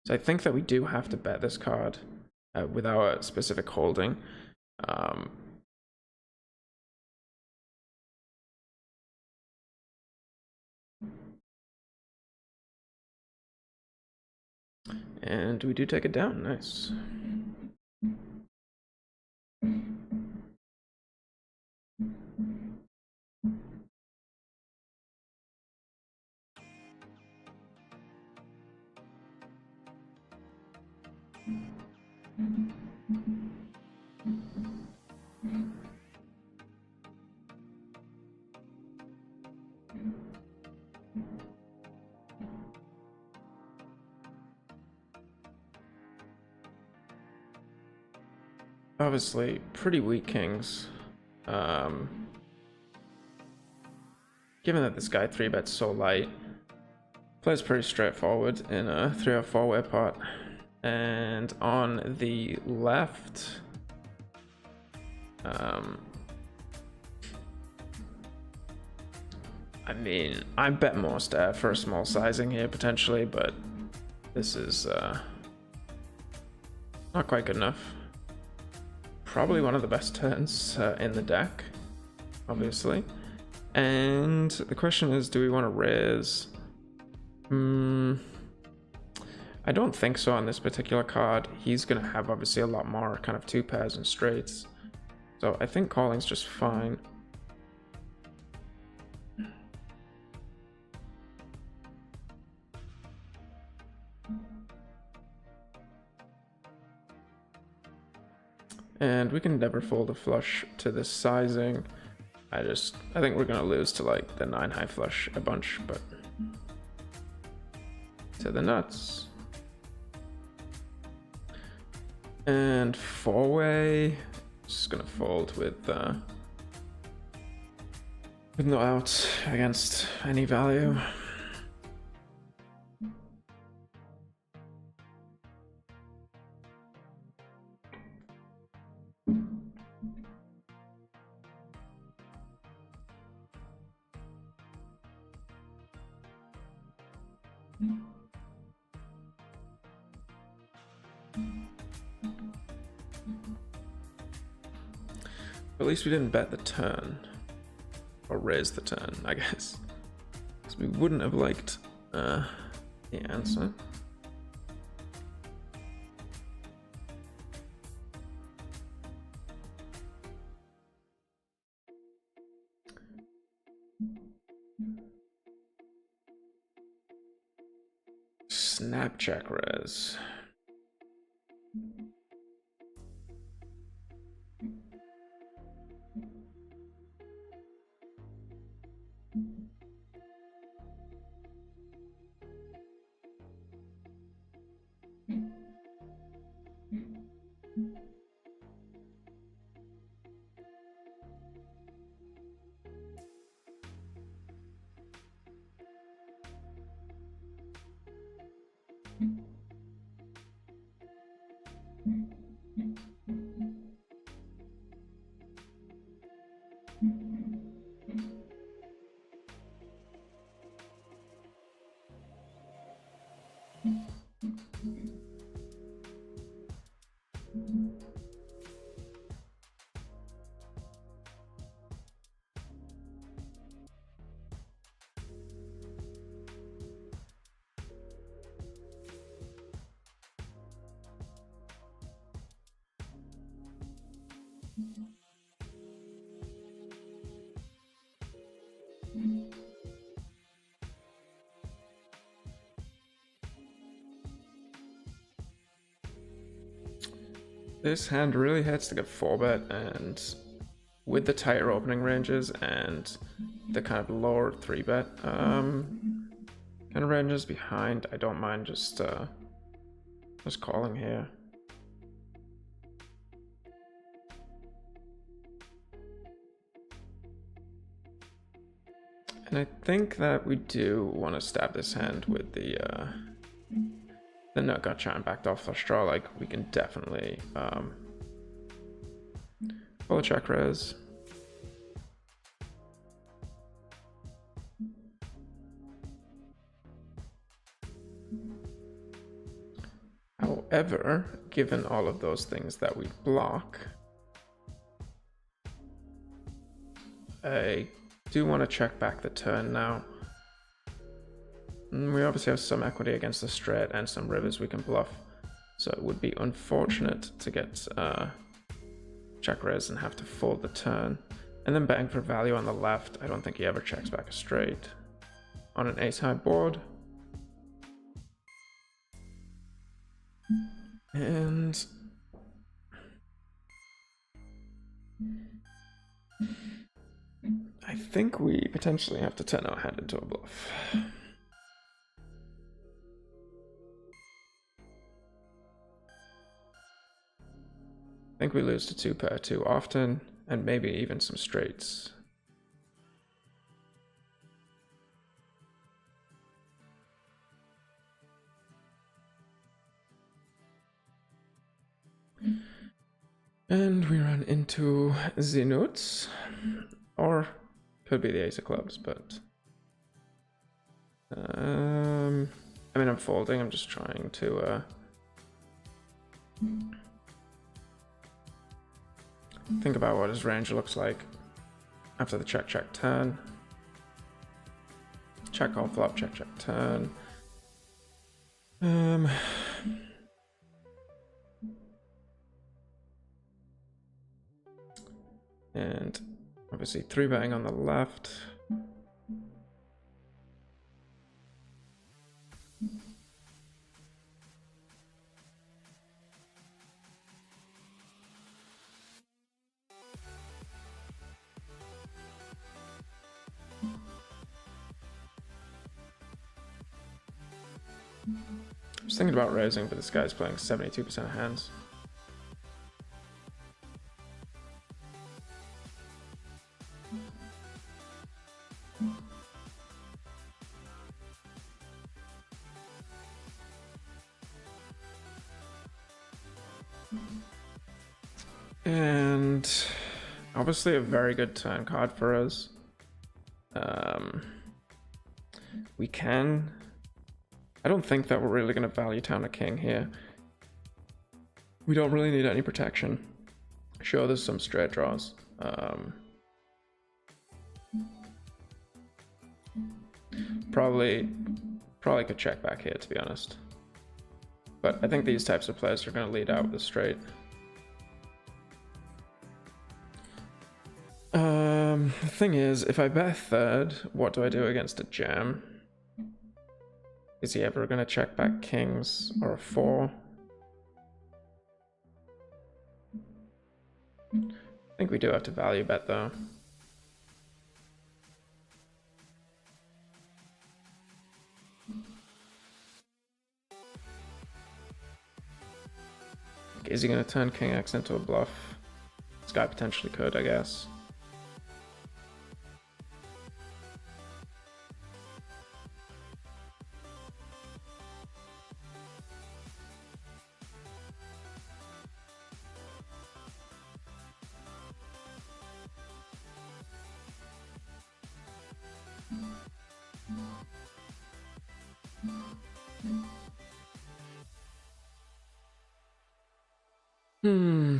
I think that we do have to bet this card with our specific holding. And we do take it down. Nice. Obviously, pretty weak kings. Given that this guy 3-bets so light, plays pretty straightforward in a 3 or 4-way pot. And on the left, I mean, I bet most for a small sizing here potentially, but this is not quite good enough. Probably one of the best turns in the deck, obviously. And the question is, do we want to raise? I don't think so on this particular card. He's going to have obviously a lot more kind of 2 pairs and straights. So I think calling's just fine. And we can never fold a flush to this sizing. I think we're gonna lose to like the 9 high flush a bunch, but to the nuts. And 4-way, just gonna fold with no outs against any value. At least we didn't bet the turn. Or raise the turn, I guess. Because we wouldn't have liked the answer. Snap check res. This hand really hits to get 4-bet, and with the tighter opening ranges and the kind of lower 3-bet kind of ranges behind, I don't mind just calling here. And I think that we do want to stab this hand with the nut gotcha and backed off flush draw. Like, we can definitely pull a check res. However, given all of those things that we block, I do want to check back the turn now. We obviously have some equity against the straight and some rivers we can bluff, so it would be unfortunate to get check raise and have to fold the turn. And then betting for value on the left, I don't think he ever checks back a straight on an ace high board. And I think we potentially have to turn our hand into a bluff. I think we lose to 2-pair too often, and maybe even some straights. And we run into the nuts, or could be the ace of clubs, but I mean, I'm folding. I'm just trying to think about what his range looks like after the check check turn. Check call flop, check check turn. And obviously 3-betting on the left. I was thinking about raising, but this guy's playing 72% of hands. And obviously a very good turn card for us. We can... I don't think that we're really going to value town a king here. We don't really need any protection. Sure, there's some straight draws, Probably could check back here, to be honest. But I think these types of players are going to lead out with a straight. The thing is, if I bet third, what do I do against a jam? Is he ever going to check back kings or a 4? I think we do have to value bet though. Is he going to turn king x into a bluff? This guy potentially could, I guess.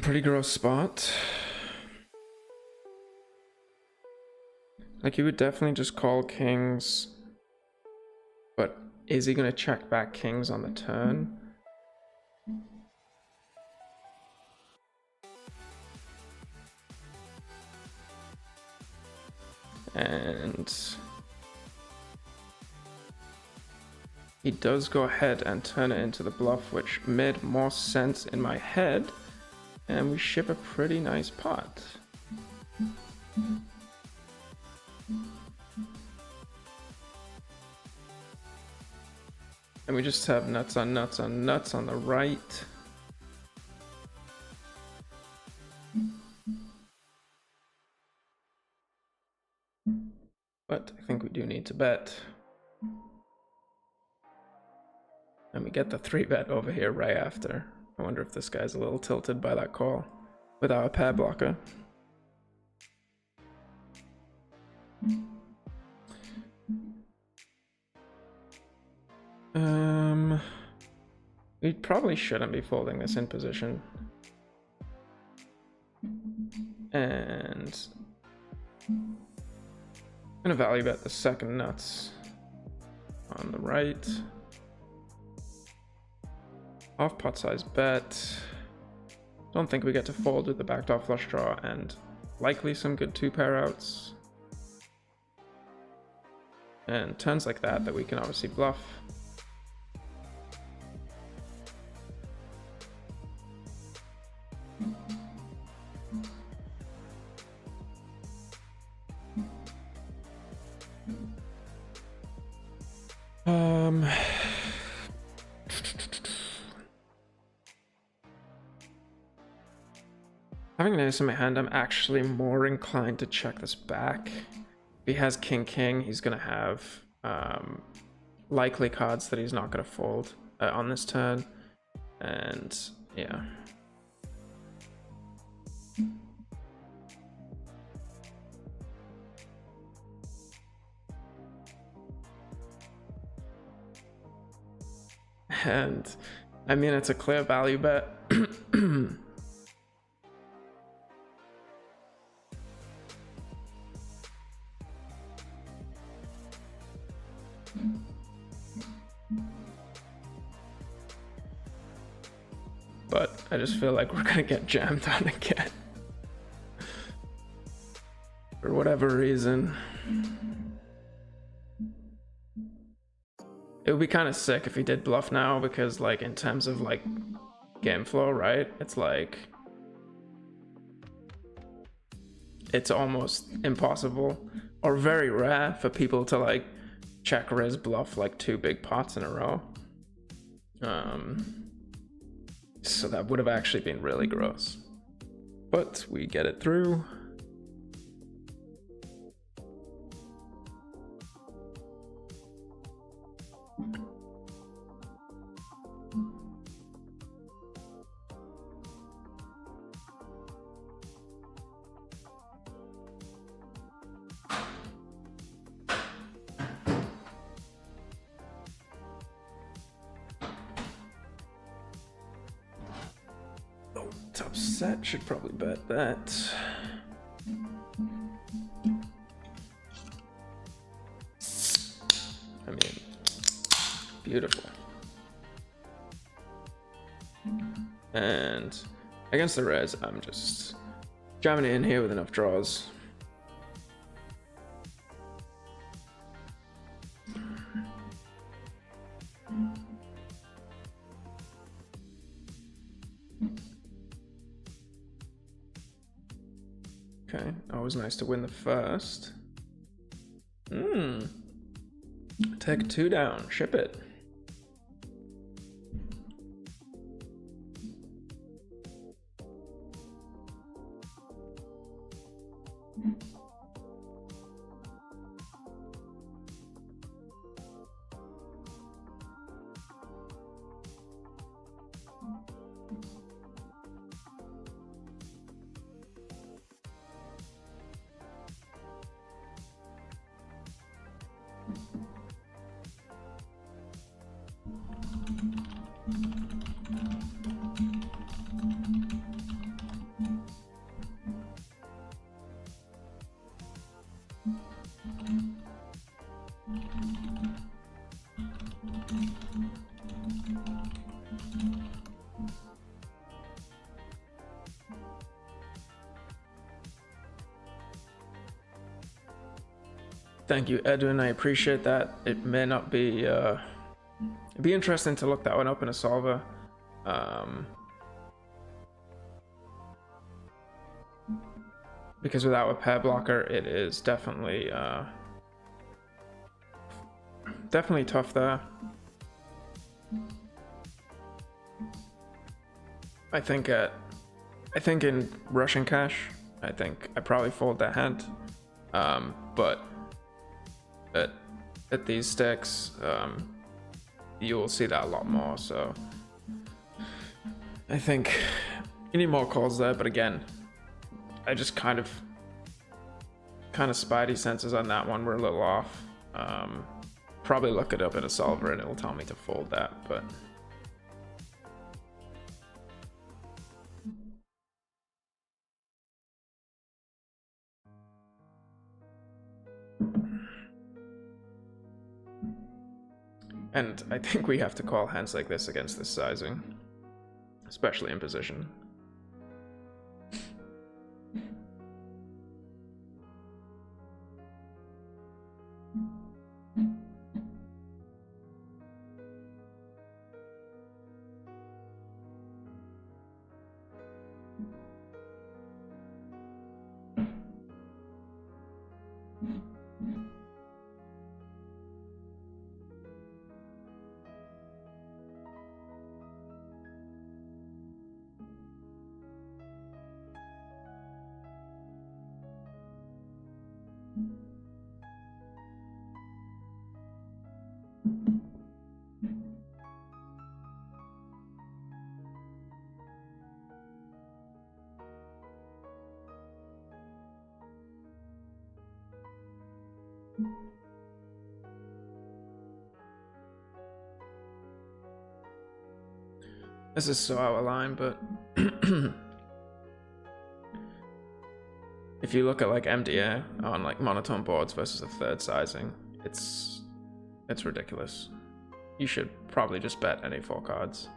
Pretty gross spot. Like, you would definitely just call kings, but is he gonna check back kings on the turn? And he does go ahead and turn it into the bluff, which made more sense in my head. And we ship a pretty nice pot. And we just have nuts on nuts on nuts on the right. But I think we do need to bet. And we get the 3-bet over here right after. I wonder if this guy's a little tilted by that call without a pair blocker. We probably shouldn't be folding this in position. And I'm gonna value bet the second nuts on the right. Off pot size bet. Don't think we get to fold with the backdoor flush draw and likely some good 2-pair outs. And turns like that we can obviously bluff. Having an ace in my hand, I'm actually more inclined to check this back. If he has king-king, he's going to have likely cards that he's not going to fold on this turn. And yeah. And I mean, it's a clear value bet. But I just feel like we're gonna get jammed on again. For whatever reason. It would be kind of sick if he did bluff now, because like in terms of like game flow, right? It's like it's almost impossible or very rare for people to like check raise bluff like 2 big pots in a row. So that would have actually been really gross. But we get it through. Top set should probably bet that. Beautiful. And against the res, I'm just jamming it in here with enough draws. Okay, always nice to win the first. Take 2 down, ship it. Thank you, Edwin. I appreciate that. It may not be, it'd be interesting to look that one up in a solver. Because without a pair blocker, it is definitely, definitely tough there. I think in Russian cash, I think I probably fold that hand. But at these stakes, you will see that a lot more. So I think you need more calls there. But again, I just kind of spidey senses on that one were a little off. Probably look it up in a solver and it'll tell me to fold that. But and I think we have to call hands like this against this sizing, especially in position. This is so out of line, but if you look at like MDA on like monotone boards versus a third sizing, it's ridiculous. You should probably just bet any 4 cards.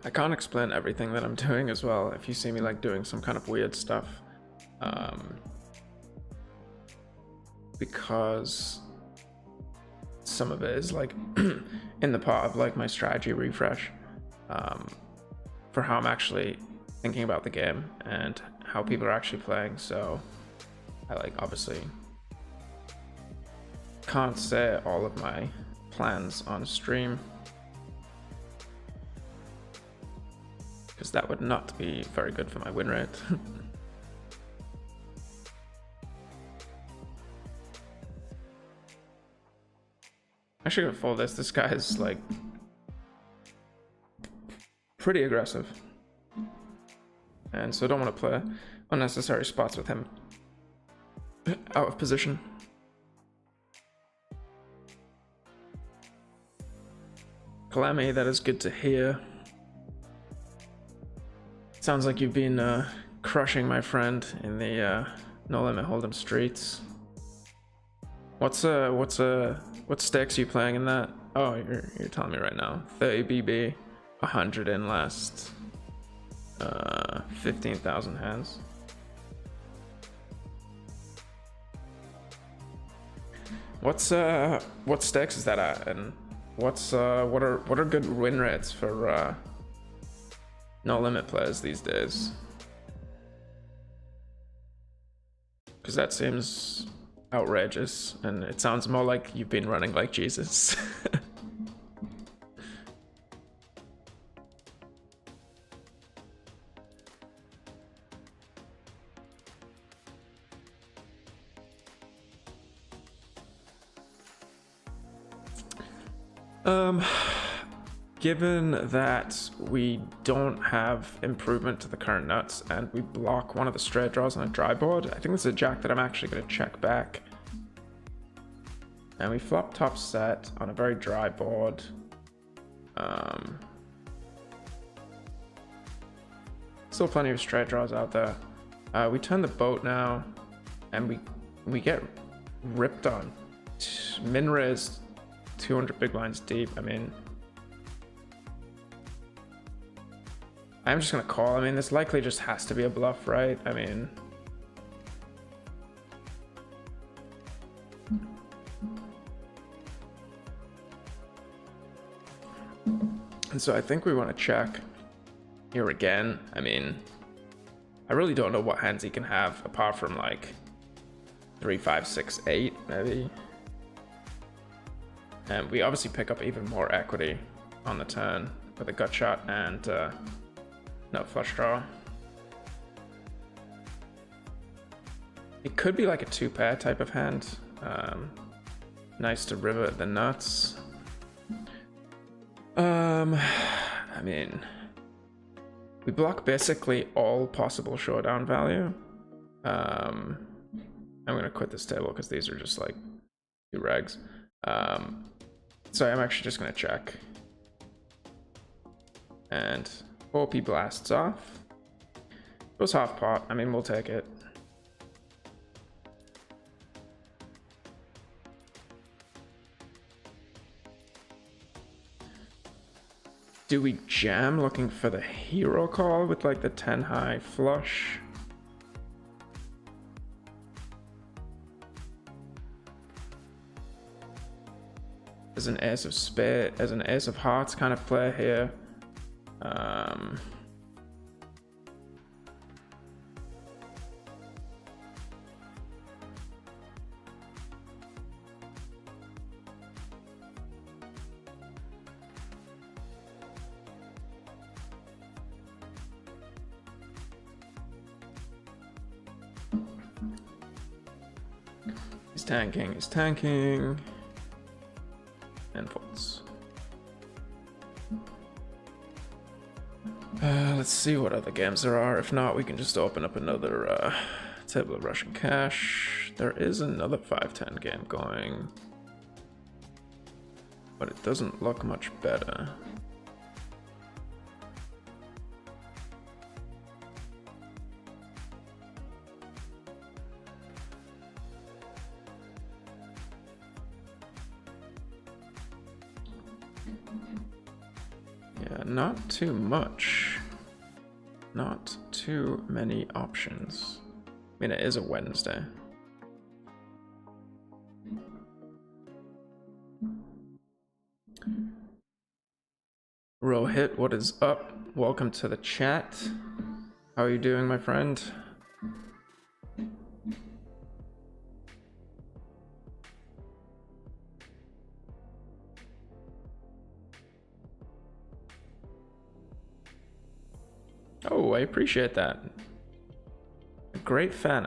I can't explain everything that I'm doing as well. If you see me like doing some kind of weird stuff, because some of it is like in the part of like my strategy refresh, for how I'm actually thinking about the game and how people are actually playing. So I like obviously can't say all of my plans on stream, because that would not be very good for my win rate. Actually gonna fold this. This guy is like pretty aggressive, and so I don't want to play unnecessary spots with him out of position. Calamity, that is good to hear. Sounds like you've been crushing my friend in the No Limit Hold'em streets. What stakes are you playing in that? Oh, you're telling me right now. 30 BB, 100 in last 15,000 hands. What stakes is that at, and what are good win rates for No Limit players these days? Because that seems outrageous, and it sounds more like you've been running like Jesus. Given that we don't have improvement to the current nuts and we block one of the straight draws on a dry board, I think this is a jack that I'm actually going to check back. And we flop top set on a very dry board. Still plenty of straight draws out there. We turn the boat now, and we get ripped on. Min raise 200 big blinds deep. I mean, I'm just gonna call. I mean, this likely just has to be a bluff, right? I mean, and so I think we want to check here again. I mean, I really don't know what hands he can have apart from like 3, 5, 6, 8 maybe. And we obviously pick up even more equity on the turn with a gut shot and no flush draw. It could be like a 2-pair type of hand. Nice to river the nuts. I mean, we block basically all possible showdown value. I'm gonna quit this table because these are just like 2 regs. So I'm actually just gonna check. And OP blasts off. Goes half pot. I mean, we'll take it. Do we jam looking for the hero call with like the 10 high flush? As an ace of spade, as an ace of hearts kind of play here. He's tanking. And folds. let's see what other games there are. If not, we can just open up another table of Russian cash. There is another 5-10 game going, but it doesn't look much better. Yeah, not too much. Not too many options. I mean, it is a Wednesday. Rohit, what is up? Welcome to the chat. How are you doing, my friend? Oh, I appreciate that. A great fan.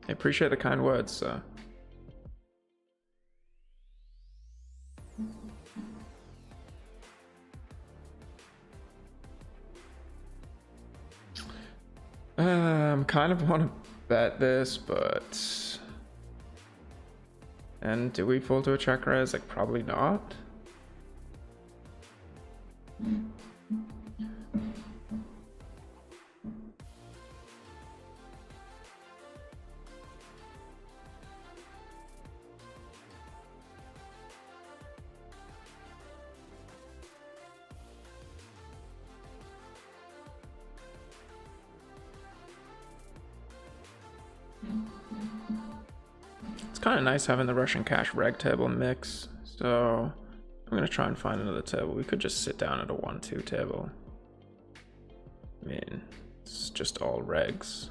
I appreciate the kind words, sir. Kind of want to bet this, but... And do we fall to a check raise? Like, probably not. It's kind of nice having the Russian cash reg table mix, so I'm gonna try and find another table. We could just sit down at a 1-2 table. I mean, it's just all regs.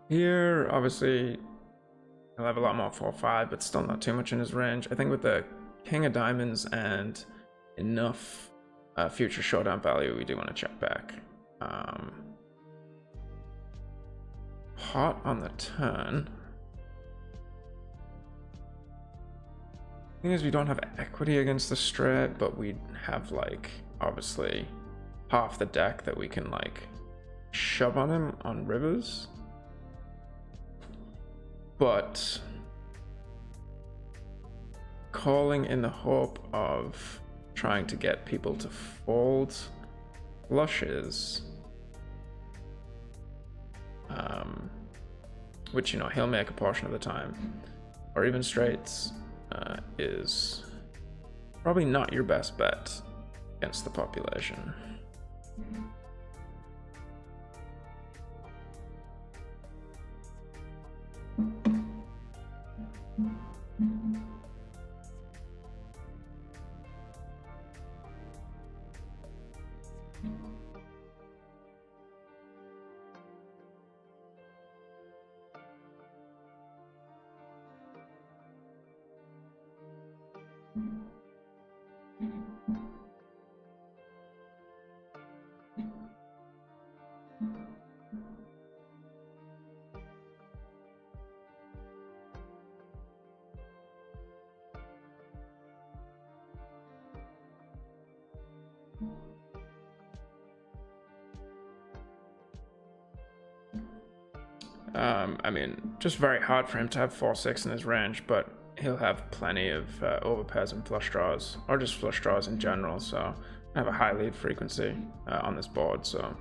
Here, obviously, he'll have a lot more 4-5, but still not too much in his range. I think with the King of Diamonds and enough future showdown value, we do want to check back. Hot on the turn. Thing is, we don't have equity against the straight, but we have, like, obviously half the deck that we can, like, shove on him on rivers. But calling in the hope of trying to get people to fold flushes, which, you know, he'll make a portion of the time, or even straights, is probably not your best bet against the population. I mean, just very hard for him to have 4-6 in his range, but he'll have plenty of overpairs and flush draws, or just flush draws in general, so I have a high lead frequency on this board, so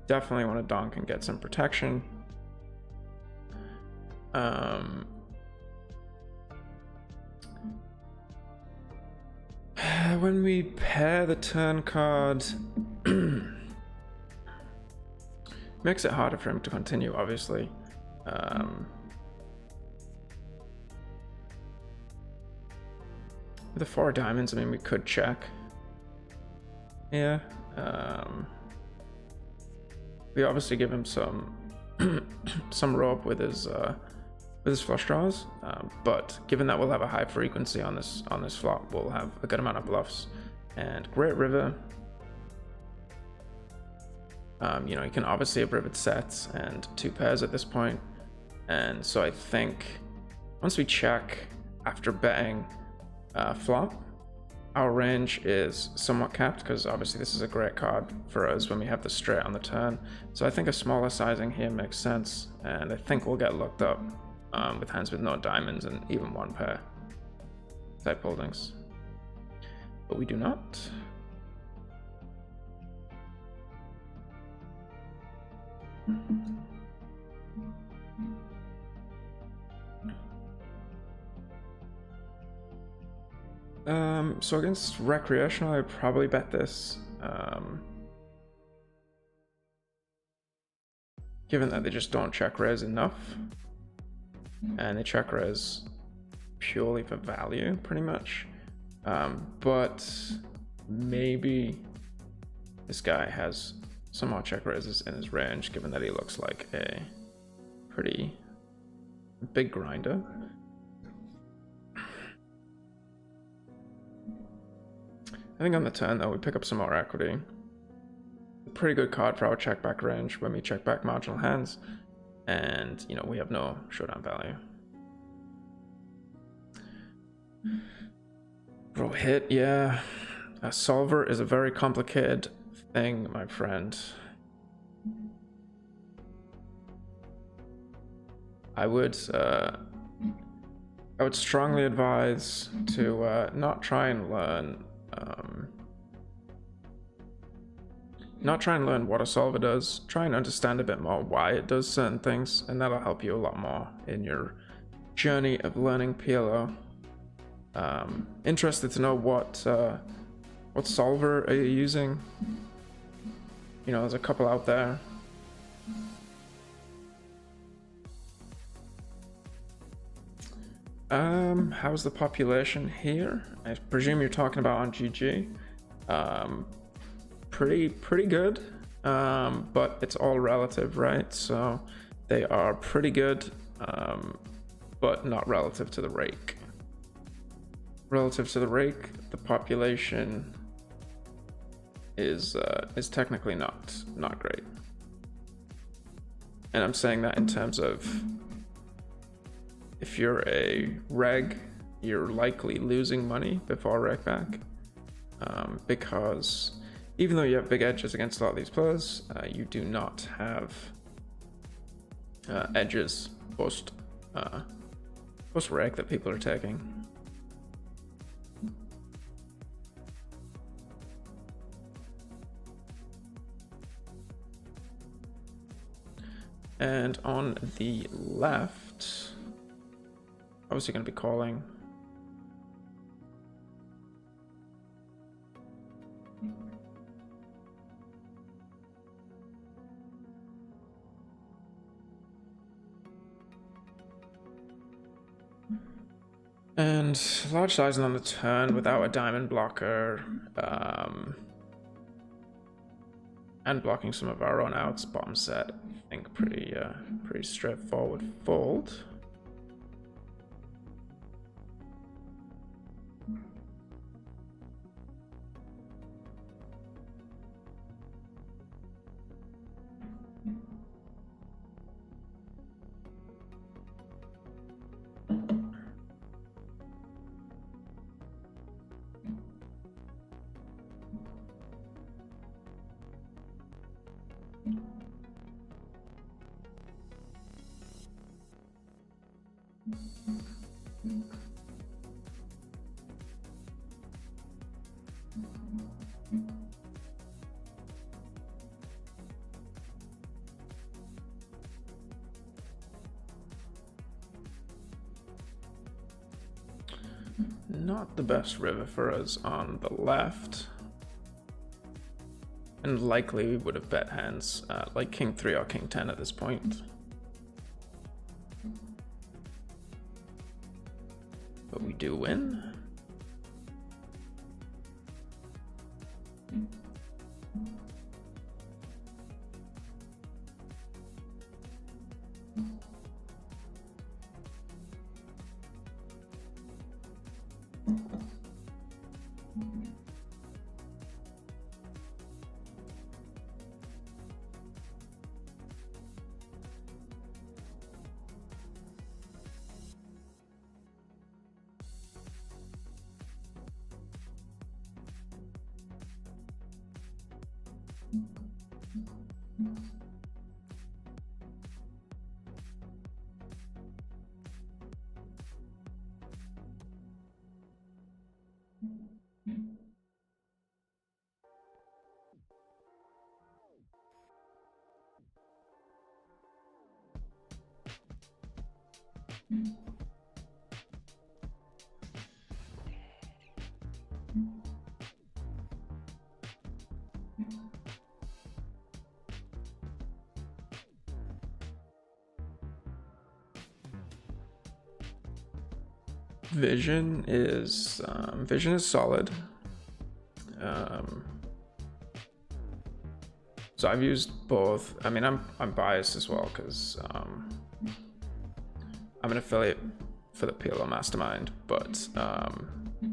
definitely want to donk and get some protection. When we pair the turn card, makes it harder for him to continue, obviously. With the 4 diamonds, I mean, we could check. Yeah. We obviously give him some some rope with his flush draws, but given that we'll have a high frequency on this flop, we'll have a good amount of bluffs. And great river. You know, you can obviously have rivered sets and 2 pairs at this point, and so I think once we check after betting flop, our range is somewhat capped, because obviously this is a great card for us when we have the straight on the turn. So I think a smaller sizing here makes sense, and I think we'll get looked up with hands with no diamonds and even 1 pair type holdings. But we do not. So against recreational, I'd probably bet this. Given that they just don't check raise enough, and they check raise purely for value, pretty much. But maybe this guy has some more check raises in his range, given that he looks like a pretty big grinder. I think on the turn, though, we pick up some more equity. Pretty good card for our check back range when we check back marginal hands, and you know, we have no showdown value. Bro, hit, yeah. A solver is a very complicated thing, my friend. I would strongly advise to not try and learn what a solver does. Try and understand a bit more why it does certain things, and that'll help you a lot more in your journey of learning PLO. Interested to know what solver are you using? You know, there's a couple out there. How's the population here? I presume you're talking about on GG. Pretty good, but it's all relative, right? So they are pretty good, but not relative to the rake. Relative to the rake, the population is technically not great, and I'm saying that in terms of, if you're a reg, you're likely losing money before rake back, because even though you have big edges against a lot of these players, you do not have edges post rake that people are taking. And on the left, obviously going to be calling. And large sizing on the turn without a diamond blocker, and blocking some of our own outs, bottom set, I think pretty straightforward fold. Not the best river for us on the left, and likely we would have bet hands like king 3 or king 10 at this point. But we do win. Vision is solid. So I've used both. I mean, I'm biased as well because I'm an affiliate for the PLO Mastermind, but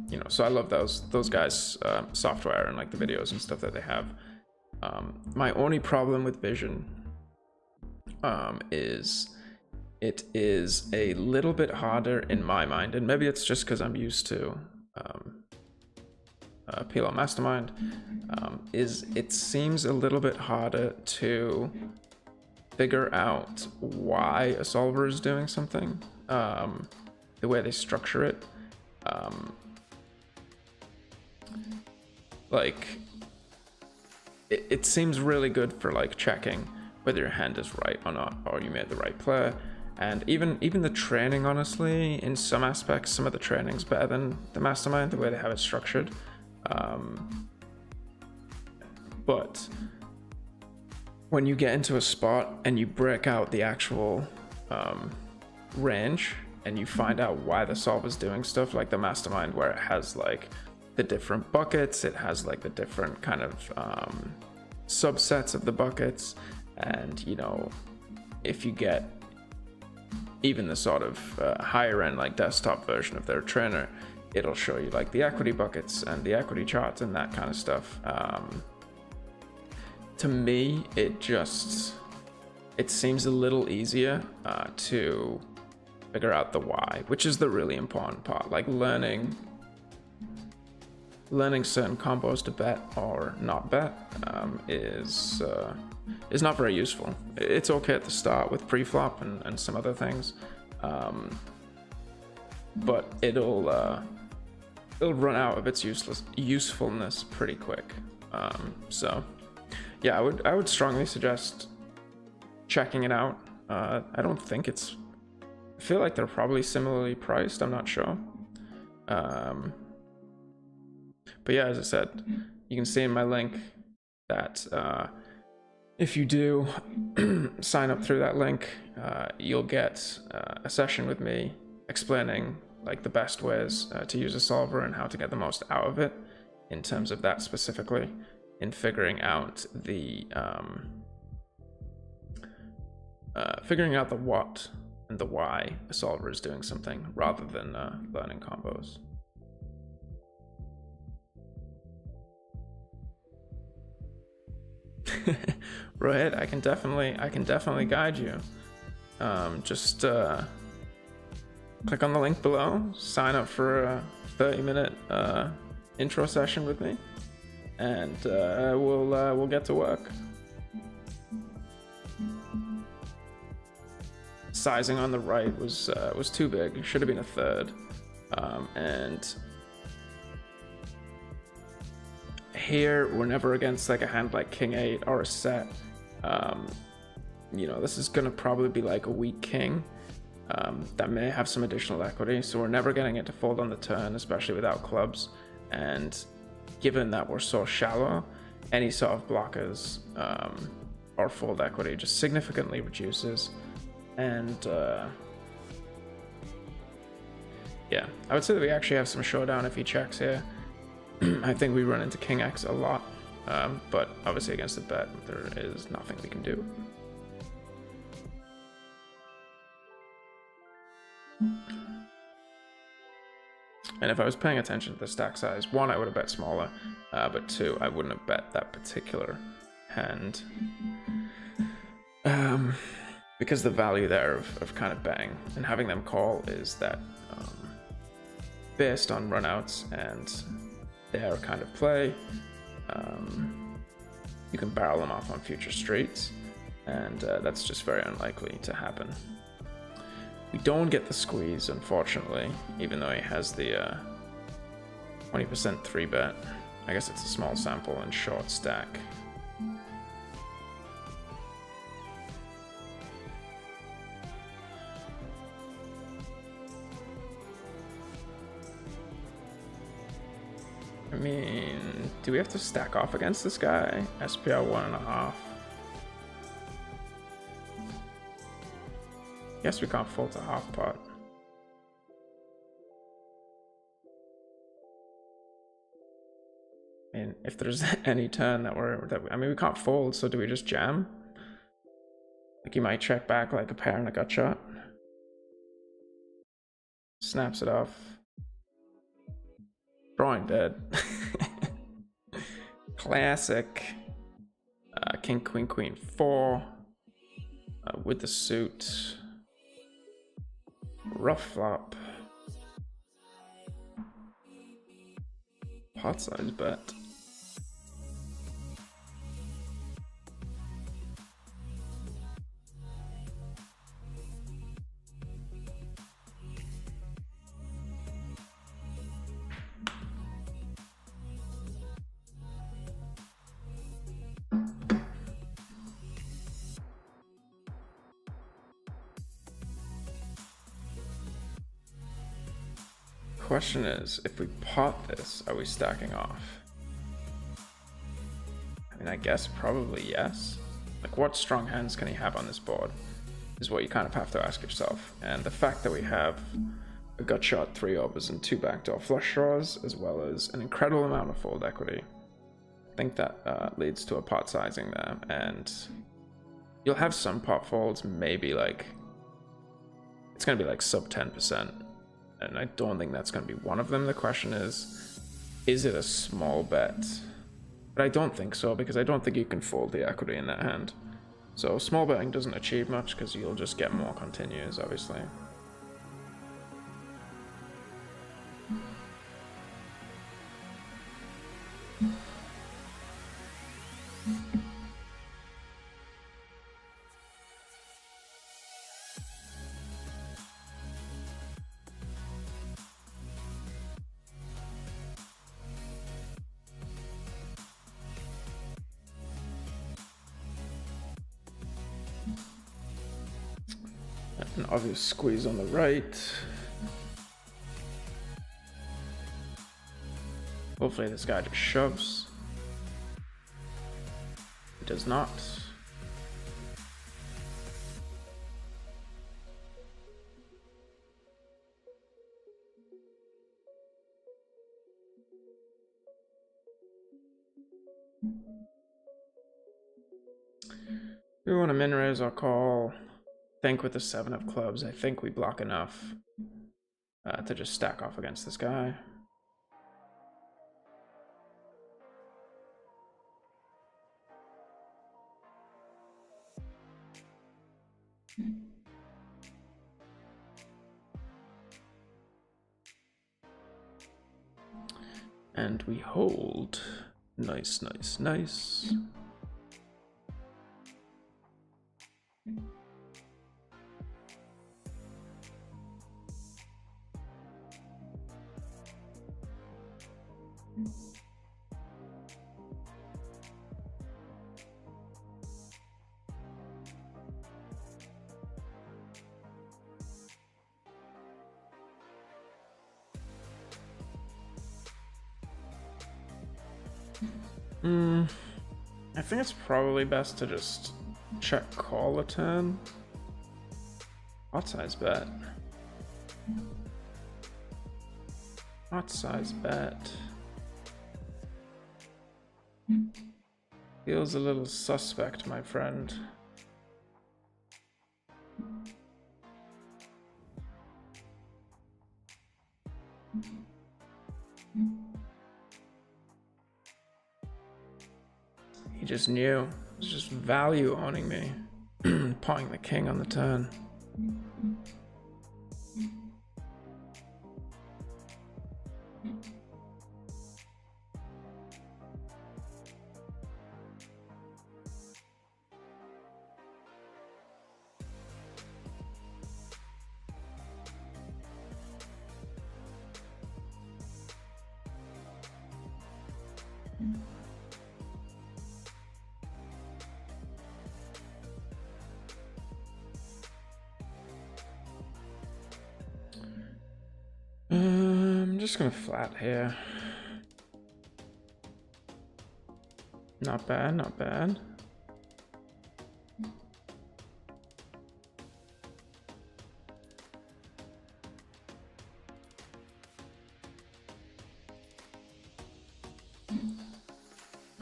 you know, so I love those guys' software and like the videos and stuff that they have. My only problem with Vision is it is a little bit harder in my mind, and maybe it's just because I'm used to PLO Mastermind, is it seems a little bit harder to figure out why a solver is doing something, the way they structure it. Like it seems really good for like checking whether your hand is right or not, or you made the right play. And even the training, honestly, in some aspects, some of the training's better than the Mastermind, the way they have it structured. But when you get into a spot and you break out the actual range and you find out why the solver's doing stuff, like the Mastermind, where it has like the different buckets, it has like the different kind of subsets of the buckets, and you know, if you get even the sort of higher end like desktop version of their trainer, it'll show you like the equity buckets and the equity charts and that kind of stuff. To me, it seems a little easier to figure out the why, which is the really important part. Like learning certain combos to bet or not bet is not very useful. It's okay at the start with pre-flop and some other things, but it'll run out of its usefulness pretty quick. So yeah, I would strongly suggest checking it out. I don't think I feel like they're probably similarly priced, I'm not sure. But yeah, as I said, you can see in my link that if you do sign up through that link, you'll get a session with me explaining like the best ways to use a solver and how to get the most out of it in terms of that specifically, in figuring out the what and the why a solver is doing something, rather than learning combos. Right, I can definitely guide you. Just click on the link below, sign up for a 30-minute intro session with me, and we'll get to work. Sizing on the right was too big. It should have been a third, and here we're never against like a hand like King 8 or a set. You know, this is gonna probably be like a weak king that may have some additional equity, so we're never getting it to fold on the turn, especially without clubs. And given that we're so shallow, any sort of blockers or fold equity just significantly reduces. And yeah, I would say that we actually have some showdown if he checks here. I think we run into King X a lot, but obviously against the bet, there is nothing we can do. And if I was paying attention to the stack size, one, I would have bet smaller, but two, I wouldn't have bet that particular hand. Because the value there of kind of betting and having them call is that based on runouts and their kind of play, you can barrel them off on future streets, and that's just very unlikely to happen. We don't get the squeeze, unfortunately, even though he has the 20% 3-bet. I guess it's a small sample and short stack. I mean, do we have to stack off against this guy? SPR 1.5. Guess we can't fold to half pot. I mean, if there's any turn I mean, we can't fold, so do we just jam? Like, you might check back like a pair and a gut shot. Snaps it off. Drawing dead. Classic. King, queen, queen, 4. With the suit. Rough flop. Pot size bet. Question is, if we pot this, are we stacking off? I mean, I guess probably yes. Like, what strong hands can he have on this board is what you kind of have to ask yourself. And the fact that we have a gut shot, 3 overs, and 2 backdoor flush draws, as well as an incredible amount of fold equity, I think that leads to a pot sizing there. And you'll have some pot folds, maybe like, it's going to be like sub 10%. And I don't think that's going to be one of them. The question is it a small bet? But I don't think so, because I don't think you can fold the equity in that hand. So small betting doesn't achieve much, because you'll just get more continues, obviously. An obvious squeeze on the right. Hopefully this guy just shoves. He does not. We want to min raise or call. I think with the 7 of clubs, I think we block enough to just stack off against this guy. And we hold. Nice, nice, nice. I think it's probably best to just check call a turn. Pot size bet. Pot size bet. Feels a little suspect, my friend. He just knew. It was just value owning me. Pawing the king on the turn. just gonna flat here. Not bad, not bad.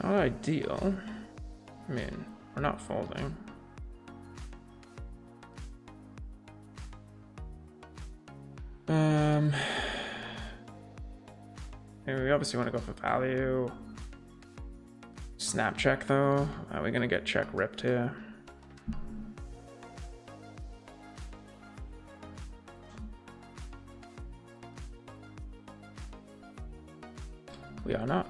Not ideal. I mean, we're not folding. We obviously want to go for value. Snap check though. Are we gonna get check ripped here? We are not.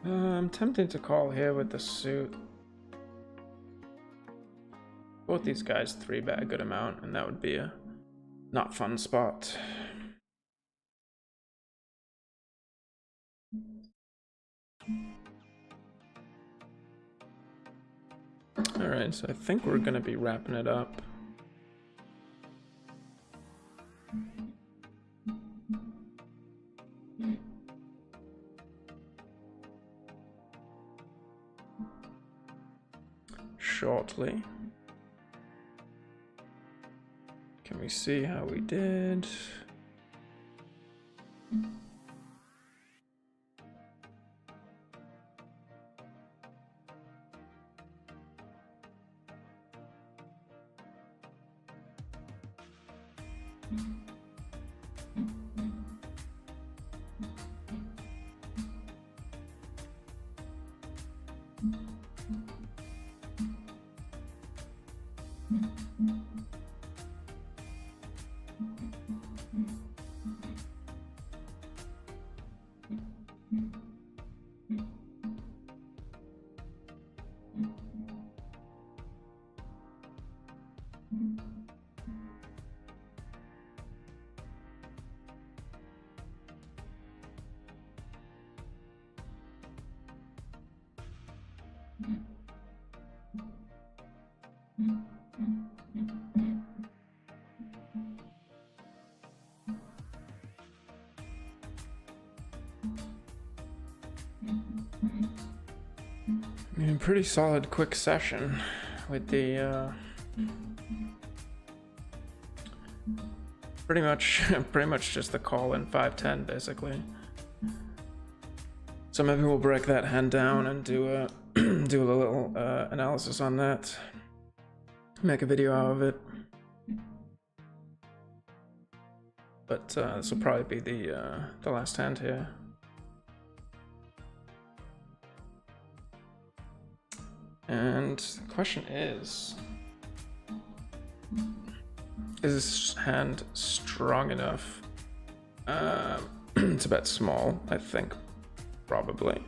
I'm tempted to call here with the suit. Both these guys 3-bet a good amount, and that would be a not fun spot. Alright, so I think we're gonna be wrapping it up. Shortly. Can we see how we did? I mean, pretty solid quick session with the pretty much just the call in 5-10 basically. So maybe we'll break that hand down and do a do a little analysis on that. Make a video out of it. But this will probably be the last hand here. And the question is this hand strong enough to bet small? I think probably.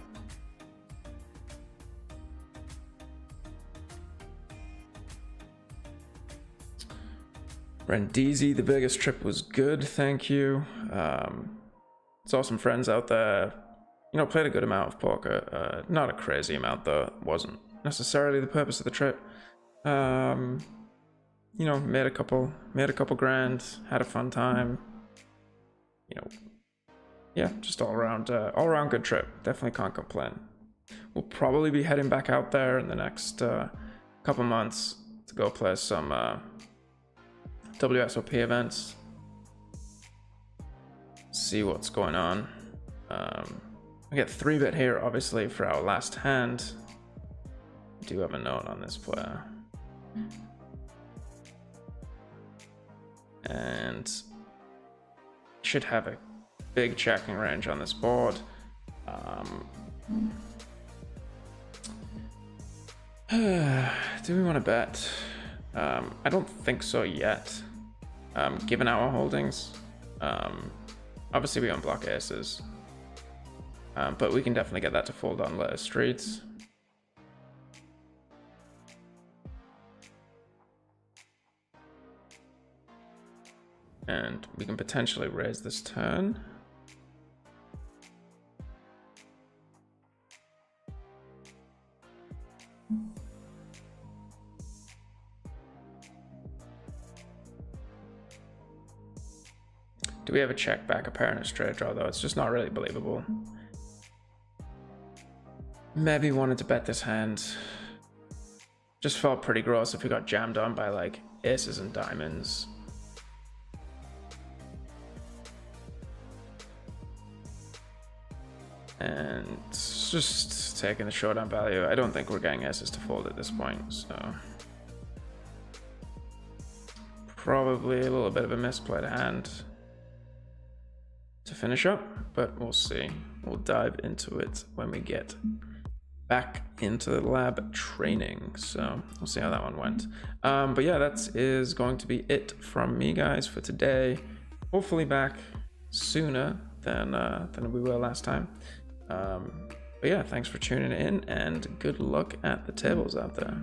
Rendeezy, the biggest trip was good, thank you. Saw some friends out there, you know, played a good amount of poker. Not a crazy amount though, it wasn't necessarily the purpose of the trip. You know, made a couple grand, had a fun time. You know, yeah, just all around good trip. Definitely can't complain. We'll probably be heading back out there in the next couple months to go play some WSOP events. See what's going on. We get 3-bet here, obviously, for our last hand. I do have a note on this player. and should have a big checking range on this board. Do we want to bet? I don't think so yet, given our holdings. Obviously we don't block aces, but we can definitely get that to fold on later streets. And we can potentially raise this turn. Do we have a check back a pair and a straight draw though? It's just not really believable. Maybe wanted to bet this hand. Just felt pretty gross if we got jammed on by like aces and diamonds. And just taking the showdown value. I don't think we're getting aces to fold at this point, so probably a little bit of a misplayed hand to finish up, but we'll see. We'll dive into it when we get back into the lab training, so we'll see how that one went. But yeah, that is going to be it from me, guys, for today. Hopefully back sooner than we were last time. But yeah, thanks for tuning in, and good luck at the tables out there.